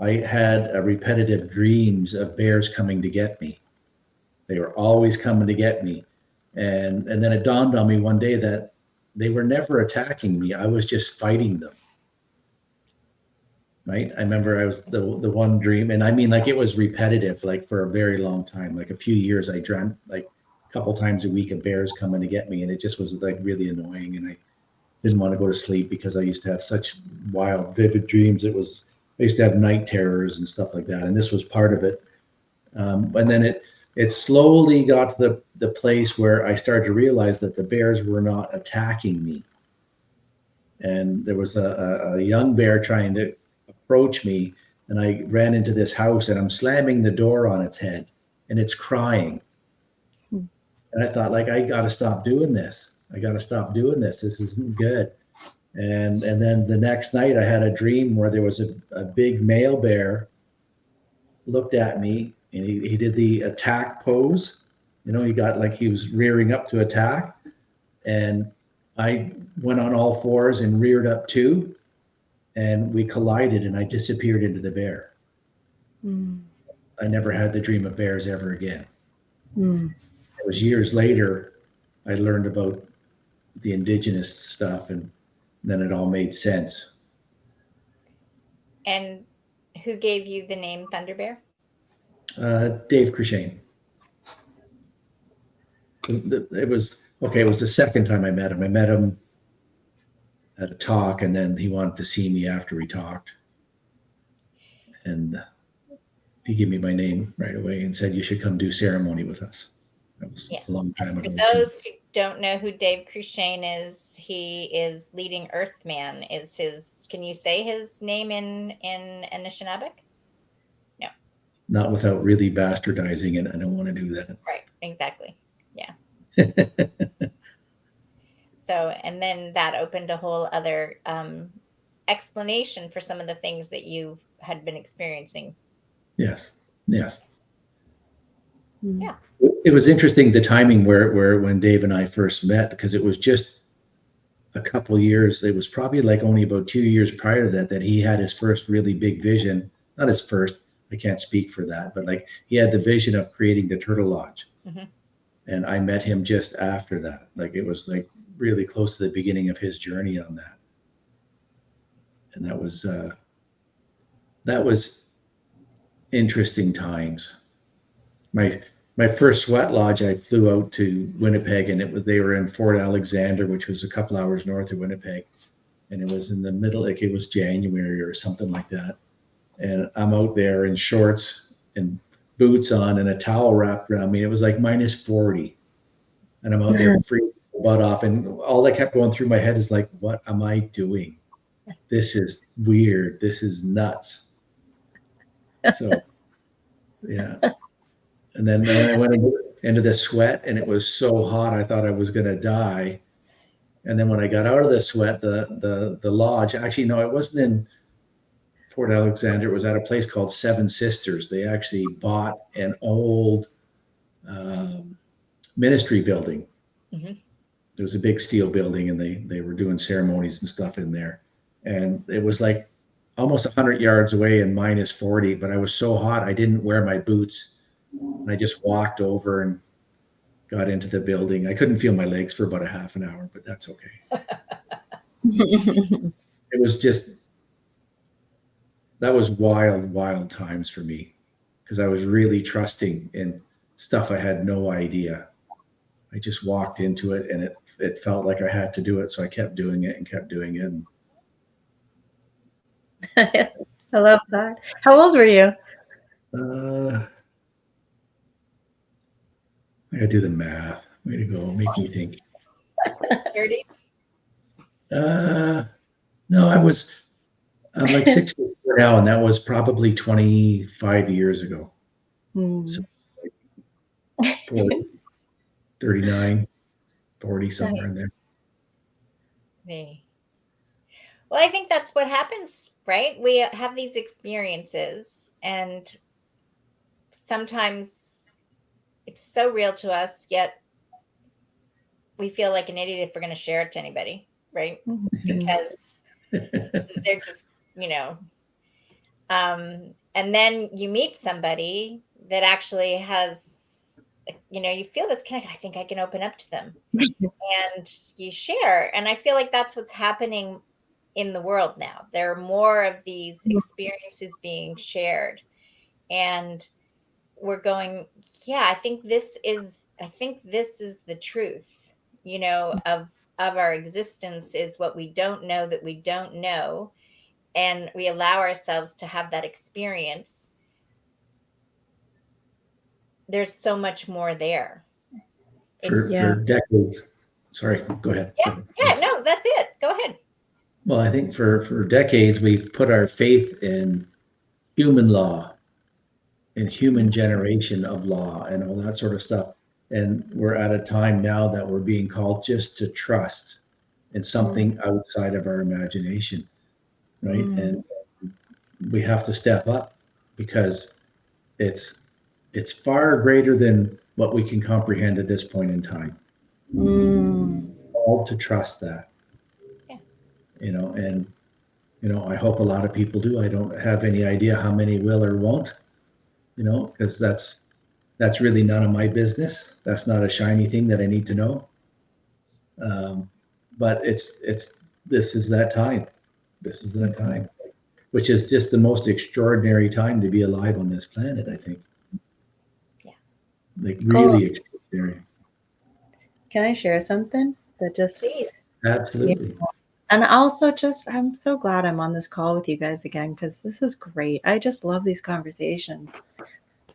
Speaker 1: I had repetitive dreams of bears coming to get me. They were always coming to get me, and then it dawned on me one day that they were never attacking me. I was just fighting them. Right? I remember I was the one dream, and I mean, like, it was repetitive, like for a very long time, like a few years. I dreamt like a couple times a week of bears coming to get me, and it just was like really annoying. And I didn't want to go to sleep because I used to have such wild, vivid dreams. I used to have night terrors and stuff like that, and this was part of it. And then it slowly got to the place where I started to realize that the bears were not attacking me, and there was a young bear trying to approach me, and I ran into this house, and I'm slamming the door on its head, and it's crying. And I thought, like, I got to stop doing this. This isn't good. And then the next night I had a dream where there was a big male bear looked at me, and he did the attack pose. He got like he was rearing up to attack, and I went on all fours and reared up too, and we collided, and I disappeared into the bear. I never had the dream of bears ever again. It was years later I learned about the indigenous stuff, and then it all made sense.
Speaker 2: And who gave you the name Thunder Bear?
Speaker 1: Dave Crushane. It was the second time I met him. I met him at a talk, and then he wanted to see me after we talked, and he gave me my name right away and said, "You should come do ceremony with us." That was a long time ago.
Speaker 2: For those who don't know who Dave Crushane is, he is leading Earthman. Can you say his name in Anishinaabe? No.
Speaker 1: Not without really bastardizing it. I don't want to do that.
Speaker 2: Right, exactly. Yeah. So, and then that opened a whole other explanation for some of the things that you had been experiencing.
Speaker 1: Yes.
Speaker 2: Yeah.
Speaker 1: It was interesting, the timing where when Dave and I first met, because it was just a couple years. It was probably like only about 2 years prior to that he had his first really big vision. Not his first, I can't speak for that, but like he had the vision of creating the Turtle Lodge. And I met him just after that. Like it was like really close to the beginning of his journey on that. And that was interesting times. My first sweat lodge, I flew out to Winnipeg, and they were in Fort Alexander, which was a couple hours north of Winnipeg. And it was in the middle, like it was January or something like that. And I'm out there in shorts and boots on and a towel wrapped around me. It was like -40. And I'm out there freezing my butt off. And all that kept going through my head is like, what am I doing? This is weird. This is nuts. So, yeah. And then I went into the sweat, and it was so hot I thought I was going to die. And then when I got out of the sweat, the lodge, actually, no, it wasn't in Fort Alexander. It was at a place called Seven Sisters. They actually bought an old ministry building. There was a big steel building, and they were doing ceremonies and stuff in there. And it was like almost 100 yards away and -40, but I was so hot I didn't wear my boots. And I just walked over and got into the building. I couldn't feel my legs for about a half an hour, but that's okay. it was just, that was wild times for me, because I was really trusting in stuff I had no idea. I just walked into it, and it felt like I had to do it. So I kept doing it and kept doing it.
Speaker 3: I love that. How old were you?
Speaker 1: I gotta do the math. Way to go. Make me think.
Speaker 2: 30s?
Speaker 1: No, I'm like 64 now, and that was probably 25 years ago. So like 40, 39, 40, somewhere in there.
Speaker 2: Me. Well, I think that's what happens, right? We have these experiences, and sometimes it's so real to us, yet we feel like an idiot if we're going to share it to anybody, right? Because they're just, and then you meet somebody that actually has, you feel this connect. I think I can open up to them, and you share. And I feel like that's what's happening in the world now. There are more of these experiences being shared, and we're going, yeah, I think this is the truth, of our existence, is what we don't know that we don't know, and we allow ourselves to have that experience. There's so much more there.
Speaker 1: For decades. Sorry, go ahead.
Speaker 2: Yeah, no, that's it. Go ahead.
Speaker 1: Well, I think for decades we've put our faith in human law and human generation of law and all that sort of stuff. And we're at a time now that we're being called just to trust in something outside of our imagination, right? And we have to step up, because it's far greater than what we can comprehend at this point in time. All to trust that. And I hope a lot of people do. I don't have any idea how many will or won't, because that's really none of my business. That's not a shiny thing that I need to know. But this is that time. This is that time, which is just the most extraordinary time to be alive on this planet, I think.
Speaker 2: Yeah.
Speaker 1: Like really extraordinary.
Speaker 3: Can I share something that just...
Speaker 2: Please.
Speaker 1: Absolutely.
Speaker 3: And also, I'm so glad I'm on this call with you guys again, because this is great. I just love these conversations.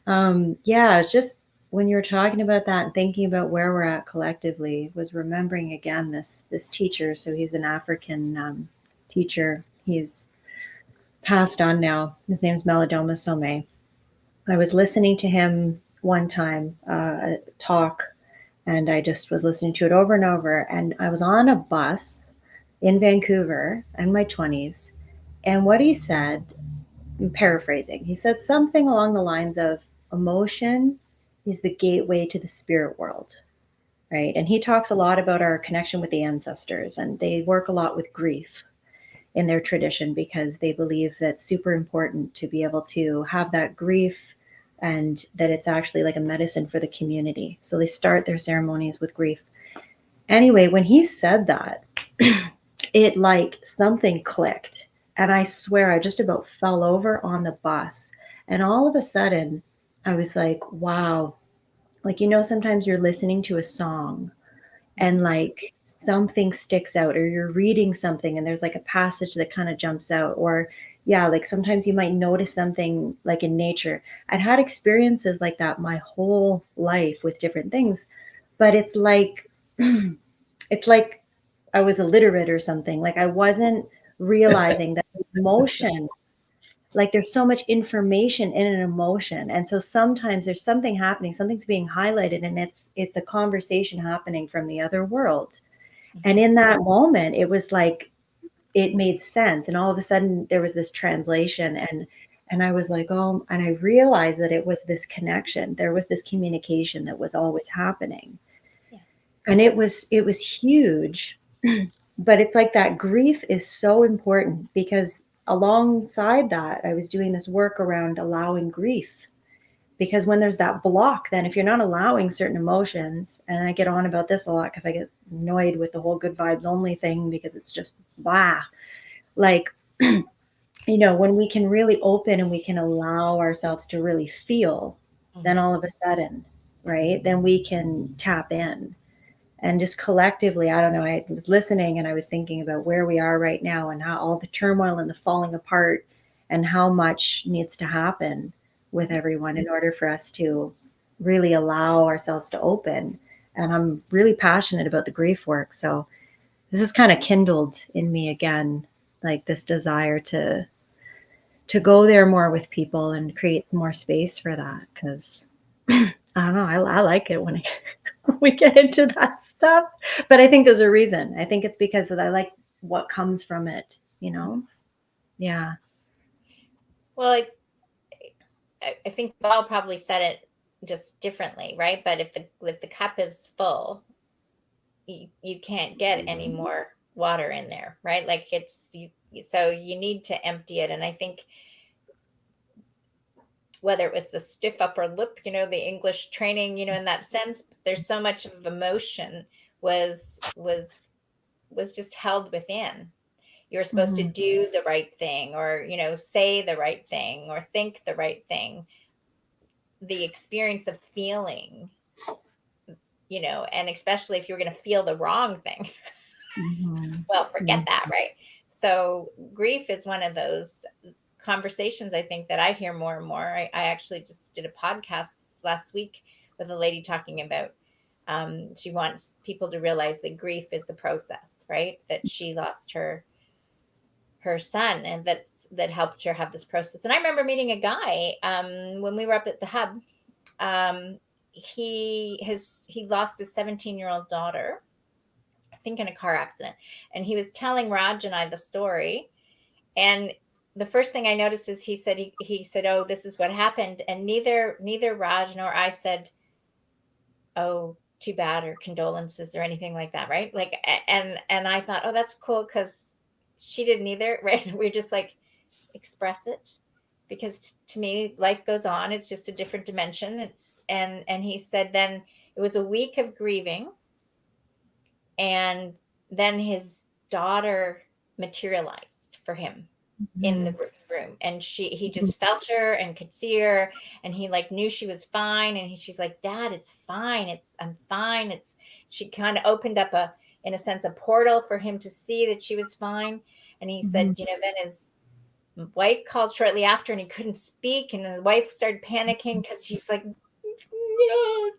Speaker 3: Just when you were talking about that and thinking about where we're at collectively, was remembering again this teacher. So he's an African teacher. He's passed on now. His name's Melodoma Some. I was listening to him one time talk, and I just was listening to it over and over. And I was on a bus in Vancouver in my 20s. And what he said, I'm paraphrasing, he said something along the lines of, emotion is the gateway to the spirit world, right? And he talks a lot about our connection with the ancestors, and they work a lot with grief in their tradition, because they believe that's super important to be able to have that grief, and that it's actually like a medicine for the community. So they start their ceremonies with grief. Anyway, when he said that, it like something clicked, and I swear I just about fell over on the bus. And all of a sudden I was like, wow, like, sometimes you're listening to a song and like something sticks out, or you're reading something and there's like a passage that kind of jumps out, or like sometimes you might notice something like in nature. I'd had experiences like that my whole life with different things, but it's like I was illiterate or something. Like I wasn't realizing that emotion, like there's so much information in an emotion. And so sometimes there's something happening, something's being highlighted, and it's a conversation happening from the other world. And in that moment, it was like, it made sense. And all of a sudden there was this translation, and I was like, oh, and I realized that it was this connection. There was this communication that was always happening. Yeah. And it was huge. But it's like that grief is so important, because alongside that, I was doing this work around allowing grief. Because when there's that block, then if you're not allowing certain emotions, and I get on about this a lot because I get annoyed with the whole good vibes only thing, because it's just blah. like, when we can really open and we can allow ourselves to really feel, then all of a sudden, right, then we can tap in. And just collectively, I don't know, I was listening and I was thinking about where we are right now and how all the turmoil and the falling apart and how much needs to happen with everyone in order for us to really allow ourselves to open. And I'm really passionate about the grief work. So this has kind of kindled in me again, like this desire to go there more with people and create more space for that. Because I don't know, I like it when we get into that stuff. But I think there's a reason. I think it's because I like what comes from it, Yeah.
Speaker 2: Well, I think Paul probably said it just differently, right? But if the cup is full, you can't get any more water in there, right? Like so you need to empty it. And I think whether it was the stiff upper lip, the English training, in that sense, there's so much of emotion was just held within. You're supposed to do the right thing, or say the right thing, or think the right thing. The experience of feeling, and especially if you're going to feel the wrong thing, well, forget that, right? So grief is one of those conversations, I think, that I hear more and more. I actually just did a podcast last week with a lady talking about she wants people to realize that grief is the process, right? That she lost her son, and that helped her have this process. And I remember meeting a guy when we were up at the hub. He lost his 17-year-old daughter, I think in a car accident, and he was telling Raj and I the story. And the first thing I noticed is he said, "Oh, this is what happened," and neither Raj nor I said, "Oh, too bad," or condolences or anything like that, right? Like, and I thought, oh, that's cool, because she didn't either, right? We're just like, express it, because to me, life goes on. It's just a different dimension. And he said then it was a week of grieving, and then his daughter materialized for him in the room, and he just felt her and could see her, and he like knew she was fine, and she's like, "Dad, it's fine. I'm fine." She kind of opened up in a sense, a portal for him to see that she was fine. And he said, then his wife called shortly after, and he couldn't speak, and the wife started panicking because she's like, "No."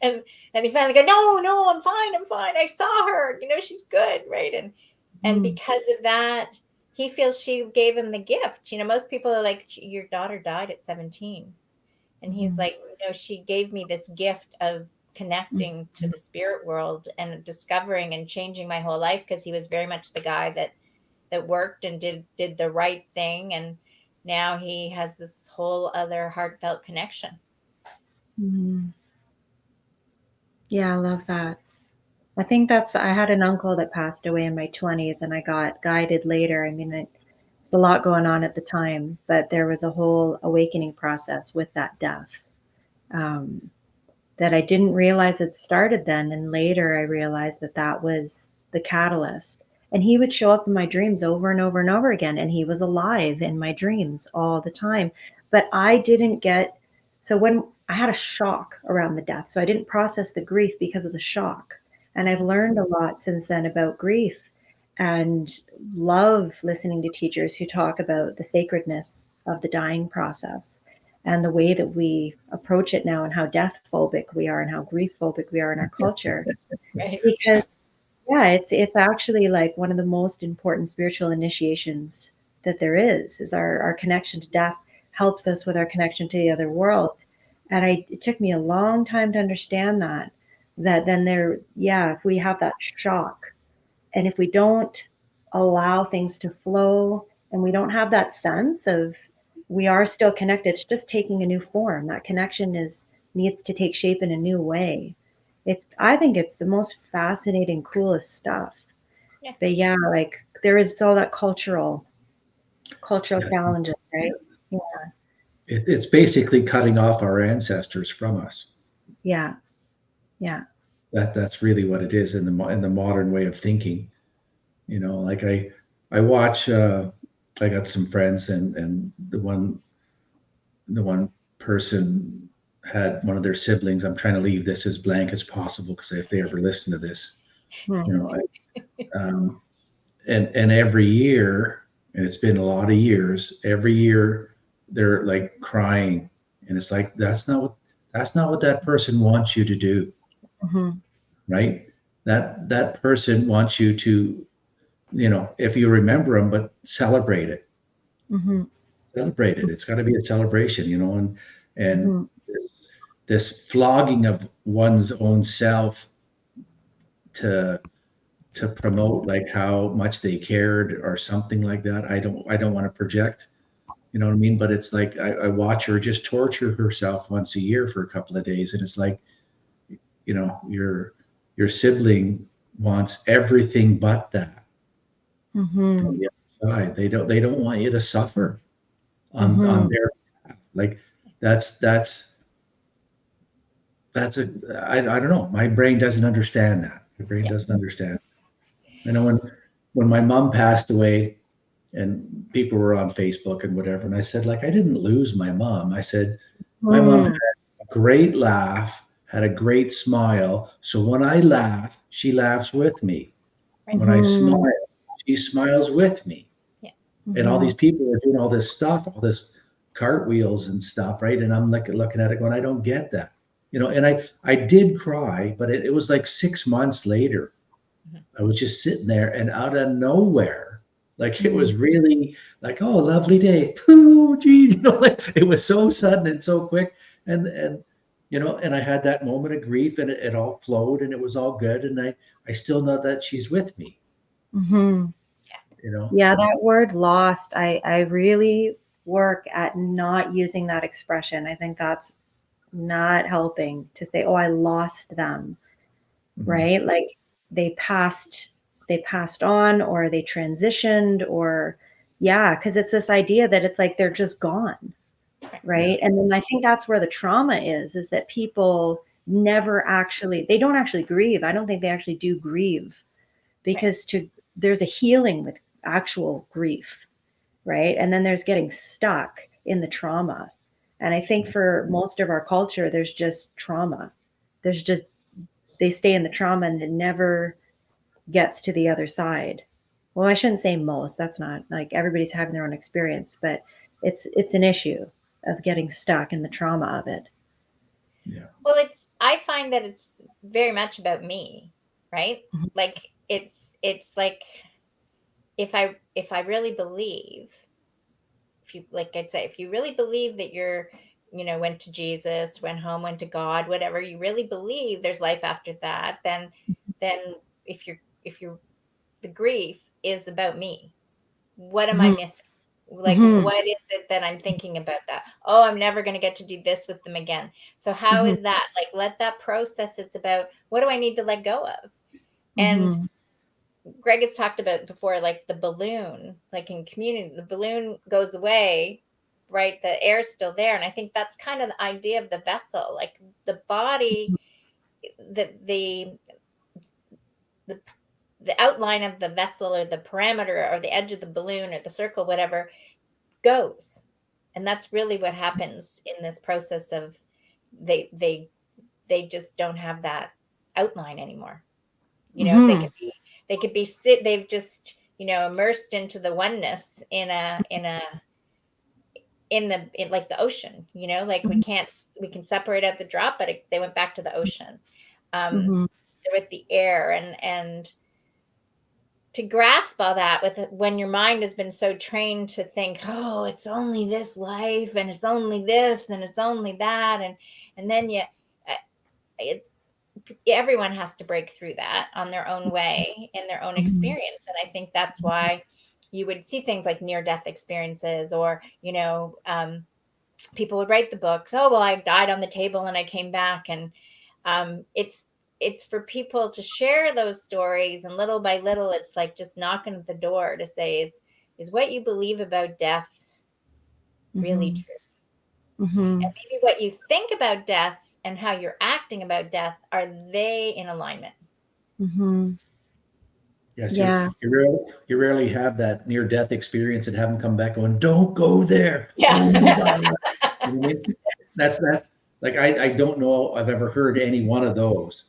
Speaker 2: and he finally go, "No, I'm fine. I saw her. She's good," right? And because of that, he feels she gave him the gift. Most people are like, "Your daughter died at 17," and he's like, "No, she gave me this gift of connecting to the spirit world and discovering and changing my whole life," because he was very much the guy that worked and did the right thing, and now he has this whole other heartfelt connection.
Speaker 3: Yeah, I love that. I think I had an uncle that passed away in my 20s, and I got guided later. I mean, there's a lot going on at the time, but there was a whole awakening process with that death that I didn't realize it started then. And later I realized that was the catalyst. And he would show up in my dreams over and over and over again. And he was alive in my dreams all the time. But I didn't so when I had a shock around the death, so I didn't process the grief because of the shock. And I've learned a lot since then about grief, and love listening to teachers who talk about the sacredness of the dying process and the way that we approach it now, and how death phobic we are and how grief phobic we are in our culture.
Speaker 2: Right.
Speaker 3: Because it's actually like one of the most important spiritual initiations that there is our connection to death helps us with our connection to the other world. And it took me a long time to understand that then if we have that shock, and if we don't allow things to flow, and we don't have that sense of we are still connected, it's just taking a new form. That connection needs to take shape in a new way. I think it's the most fascinating, coolest stuff.
Speaker 2: Yeah.
Speaker 3: But like it's all that cultural challenges, right? Yeah.
Speaker 1: It's basically cutting off our ancestors from us.
Speaker 3: Yeah.
Speaker 1: That's really what it is in the modern way of thinking. Like I watch. I got some friends, and the one person had one of their siblings. I'm trying to leave this as blank as possible because if they ever listen to this,
Speaker 3: Hmm.
Speaker 1: um, and every year, and it's been a lot of years. Every year, they're like crying, and it's like that's not what that person wants you to do,
Speaker 3: Hmm.
Speaker 1: right? That person wants you to, if you remember them, but celebrate it.
Speaker 3: Hmm.
Speaker 1: Celebrate it. It's got to be a celebration, and
Speaker 3: Hmm.
Speaker 1: this flogging of one's own self to promote like how much they cared or something like that. I don't want to project, you know what I mean? But it's like I watch her just torture herself once a year for a couple of days, and it's like, your sibling wants everything but that on
Speaker 3: Hmm.
Speaker 1: the other side. They don't want you to suffer on
Speaker 3: Hmm.
Speaker 1: their behalf. Like that's that's a I don't know. My brain doesn't understand that. My brain
Speaker 2: Yeah.
Speaker 1: doesn't understand. I know when my mom passed away, and people were on Facebook and whatever, and I said, like, I didn't lose my mom. I said my mom had
Speaker 3: Hmm.
Speaker 1: a great laugh, had a great smile. So when I laugh, she laughs with me.
Speaker 2: Right.
Speaker 1: When I
Speaker 3: Hmm.
Speaker 1: smile, she smiles with me.
Speaker 2: Yeah.
Speaker 1: And all
Speaker 3: Hmm.
Speaker 1: these people are doing all this stuff, all this cartwheels and stuff, right? And I'm like looking at it going, I don't get that. And I did cry, but it was like 6 months later.
Speaker 2: Mhm.
Speaker 1: I was just sitting there, and out of nowhere, like it
Speaker 3: Hmm.
Speaker 1: was really like, oh, lovely day. Pooh, geez, like it was so sudden and so quick. And I had that moment of grief, and it all flowed, and it was all good. And I still know that she's with me,
Speaker 3: Hmm.
Speaker 1: you know.
Speaker 3: Yeah, that word lost, I really work at not using that expression. I think that's not helping to say, oh, I lost them,
Speaker 1: Mhm.
Speaker 3: right? Like they passed, they passed on or they transitioned or yeah, because it's this idea that it's like they're just gone,
Speaker 1: Yeah.
Speaker 3: right? And then I think that's where the trauma is that people never actually, they don't actually grieve. I don't think they actually do grieve
Speaker 2: Right.
Speaker 3: because there's a healing with actual grief, right? And then there's getting stuck in the trauma. And I think for most of our culture, there's just trauma. There's just, they stay in the trauma and it never gets to the other side. Well, I shouldn't say most. That's not like everybody's having their own experience, but it's an issue of getting stuck in the trauma of it.
Speaker 1: Yeah.
Speaker 2: Well, I find that it's very much about me, right? Like it's like if I really believe, if you like I'd say if you really believe that you're, went to Jesus, went home, went to God, whatever, you really believe there's life after that, then if you're the grief is about me. What am I
Speaker 3: Hmm.
Speaker 2: missing? Like,
Speaker 3: Hmm.
Speaker 2: what is it that I'm thinking about that? Oh, I'm never going to get to do this with them again. So, how
Speaker 3: Hmm.
Speaker 2: is that? Like, let that process. It's about what do I need to let go of? And
Speaker 3: Hmm.
Speaker 2: Greg has talked about before, like the balloon, like in community, the balloon goes away, right? The air's still there. And I think that's kind of the idea of the vessel, like the body, the, the, the, the outline of the vessel or the parameter or the edge of the balloon or the circle, whatever, goes. And that's really what happens in this process of they they they just don't have that outline anymore. They
Speaker 3: Hmm.
Speaker 2: could be sit they've just, immersed into the oneness in like the ocean, like we can separate out the drop, but they went back to the ocean.
Speaker 3: Hmm.
Speaker 2: They're with the air, and to grasp all that with when your mind has been so trained to think, oh, it's only this life and it's only this and it's only that, and then uh, it, everyone has to break through that on their own way in their own
Speaker 3: Hmm.
Speaker 2: experience. And I think that's why you would see things like near death experiences, or people would write the books, oh well, I died on the table and I came back. And it's for people to share those stories, and little by little it's like just knocking at the door to say, is what you believe about death really
Speaker 3: Hmm.
Speaker 2: true?
Speaker 3: Hmm.
Speaker 2: And maybe what you think about death and how you're acting about death, are they in alignment?
Speaker 3: Hmm.
Speaker 1: Yes,
Speaker 3: Yeah.
Speaker 1: you rarely have that near-death experience and have them come back going, "Don't go there."
Speaker 2: Yeah.
Speaker 1: Oh my God. You know what I mean? That's like I don't know I've ever heard any one of those.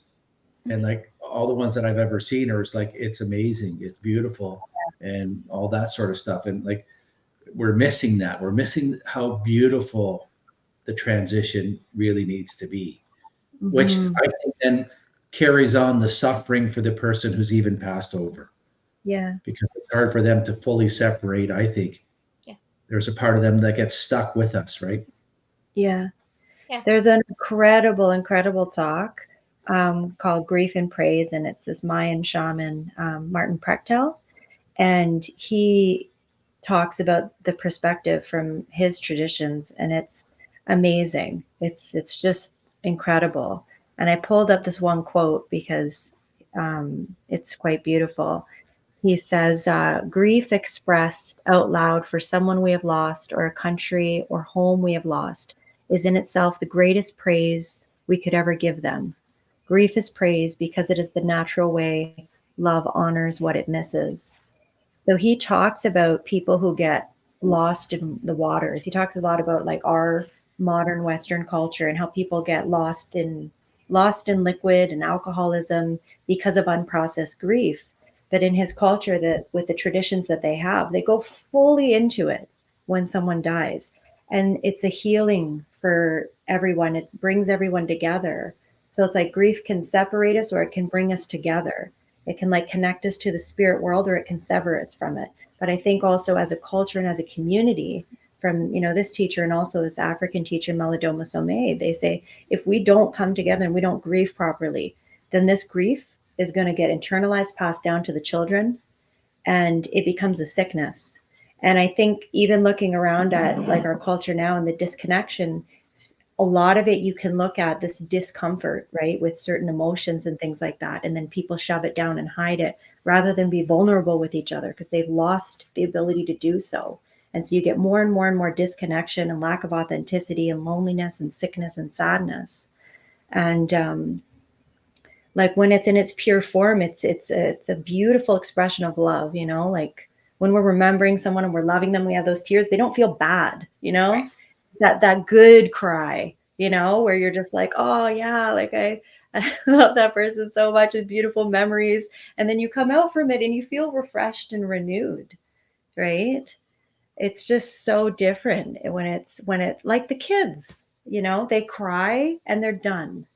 Speaker 1: And like all the ones that I've ever seen are it's like it's amazing, it's beautiful, and all that sort of stuff. And like we're missing that. We're missing how beautiful the transition really needs to be, which
Speaker 3: Mhm.
Speaker 1: I think then carries on the suffering for the person who's even passed over
Speaker 3: Yeah.
Speaker 1: because it's hard for them to fully separate. I think
Speaker 2: Yeah.
Speaker 1: there's a part of them that gets stuck with us, right?
Speaker 3: Yeah.
Speaker 2: Yeah.
Speaker 3: There's an incredible talk called Grief and Praise, and it's this Mayan shaman, Martin Prechtel, and he talks about the perspective from his traditions, and it's amazing. It's just incredible. And I pulled up this one quote because it's quite beautiful. He says, grief expressed out loud for someone we have lost, or a country or home we have lost, is in itself the greatest praise we could ever give them. Grief is praise because it is the natural way love honors what it misses. So he talks about people who get lost in the waters. He talks a lot about like our modern Western culture and how people get lost in liquid and alcoholism because of unprocessed grief. But in his culture, that with the traditions that they have, they go fully into it when someone dies. And it's a healing for everyone. It brings everyone together. So it's like grief can separate us or it can bring us together. It can like connect us to the spirit world or it can sever us from it. But I think also as a culture and as a community, from this teacher and also this African teacher, Malidoma Somé, they say if we don't come together and we don't grieve properly, then this grief is going to get internalized, passed down to the children, and it becomes a sickness. And I think even looking around at like our culture now and the disconnection, a lot of it you can look at this discomfort, right, with certain emotions and things like that. And then people shove it down and hide it rather than be vulnerable with each other because they've lost the ability to do so. And so you get more and more and more disconnection and lack of authenticity and loneliness and sickness and sadness. And like when it's in its pure form, it's a beautiful expression of love, like when we're remembering someone and we're loving them, we have those tears, they don't feel bad,
Speaker 2: Right.
Speaker 3: that good cry, where you're just like, oh yeah, like I love that person so much and beautiful memories. And then you come out from it and you feel refreshed and renewed, right? It's just so different when it like the kids, they cry and they're done.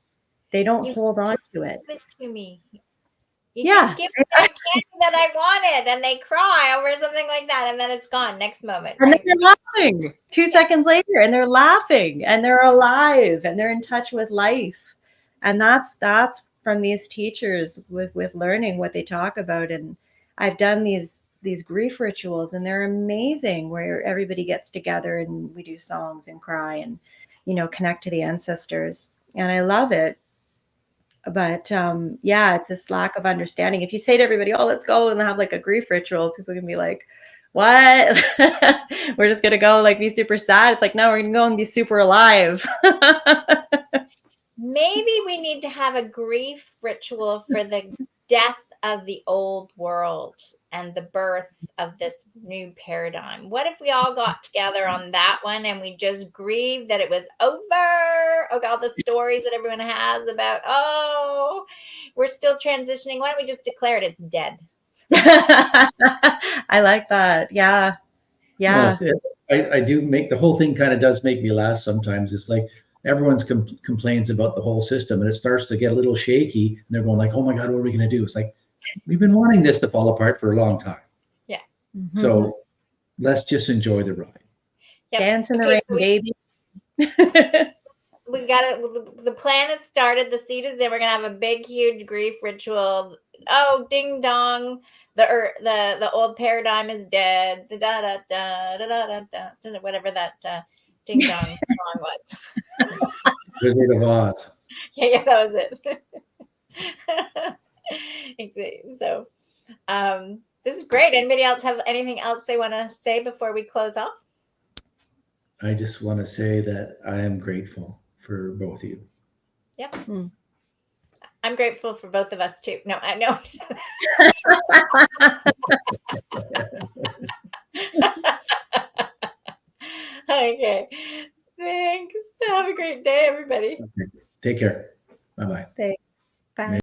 Speaker 3: They don't
Speaker 2: You
Speaker 3: hold on to it.
Speaker 2: give it to me. You
Speaker 3: Yeah.
Speaker 2: just give me that candy that I wanted, and they cry over something like that, and then it's gone next moment,
Speaker 3: And then
Speaker 2: right?
Speaker 3: they're laughing 2 seconds later, and they're laughing and they're alive and they're in touch with life. And that's from these teachers with learning what they talk about. And I've done these grief rituals and they're amazing where everybody gets together and we do songs and cry and connect to the ancestors. And I love it. But yeah, it's this lack of understanding. If you say to everybody, oh, let's go and have like a grief ritual, people can be like, what? We're just gonna go like be super sad. It's like, no, we're gonna go and be super alive.
Speaker 2: Maybe we need to have a grief ritual for the death of the old world and the birth of this new paradigm. What if we all got together on that one and we just grieved that it was over? Oh, all the stories that everyone has about, oh, we're still transitioning. Why don't we just declare it's dead?
Speaker 3: I like that. Yeah. Yeah.
Speaker 1: Well, I do make the whole thing kind of does make me laugh sometimes. It's like everyone's complains about the whole system and it starts to get a little shaky and they're going like, oh my God, what are we going to do? It's like, we've been wanting this to fall apart for a long time.
Speaker 2: Yeah.
Speaker 3: Mm-hmm.
Speaker 1: So let's just enjoy the ride.
Speaker 2: Yep.
Speaker 3: Dance in the rain, baby.
Speaker 2: We got it. The plan is started. The seed is in. We're gonna have a big, huge grief ritual. Oh, ding dong! The old paradigm is dead. Da da da da da da da. Whatever that ding dong song was.
Speaker 1: Wizard of Oz.
Speaker 2: Yeah, that was it. Exactly. So, this is great. Anybody else have anything else they want to say before we close off?
Speaker 1: I just want to say that I am grateful for both of you.
Speaker 2: Yep. I'm grateful for both of us too. No, I know.
Speaker 1: Take care.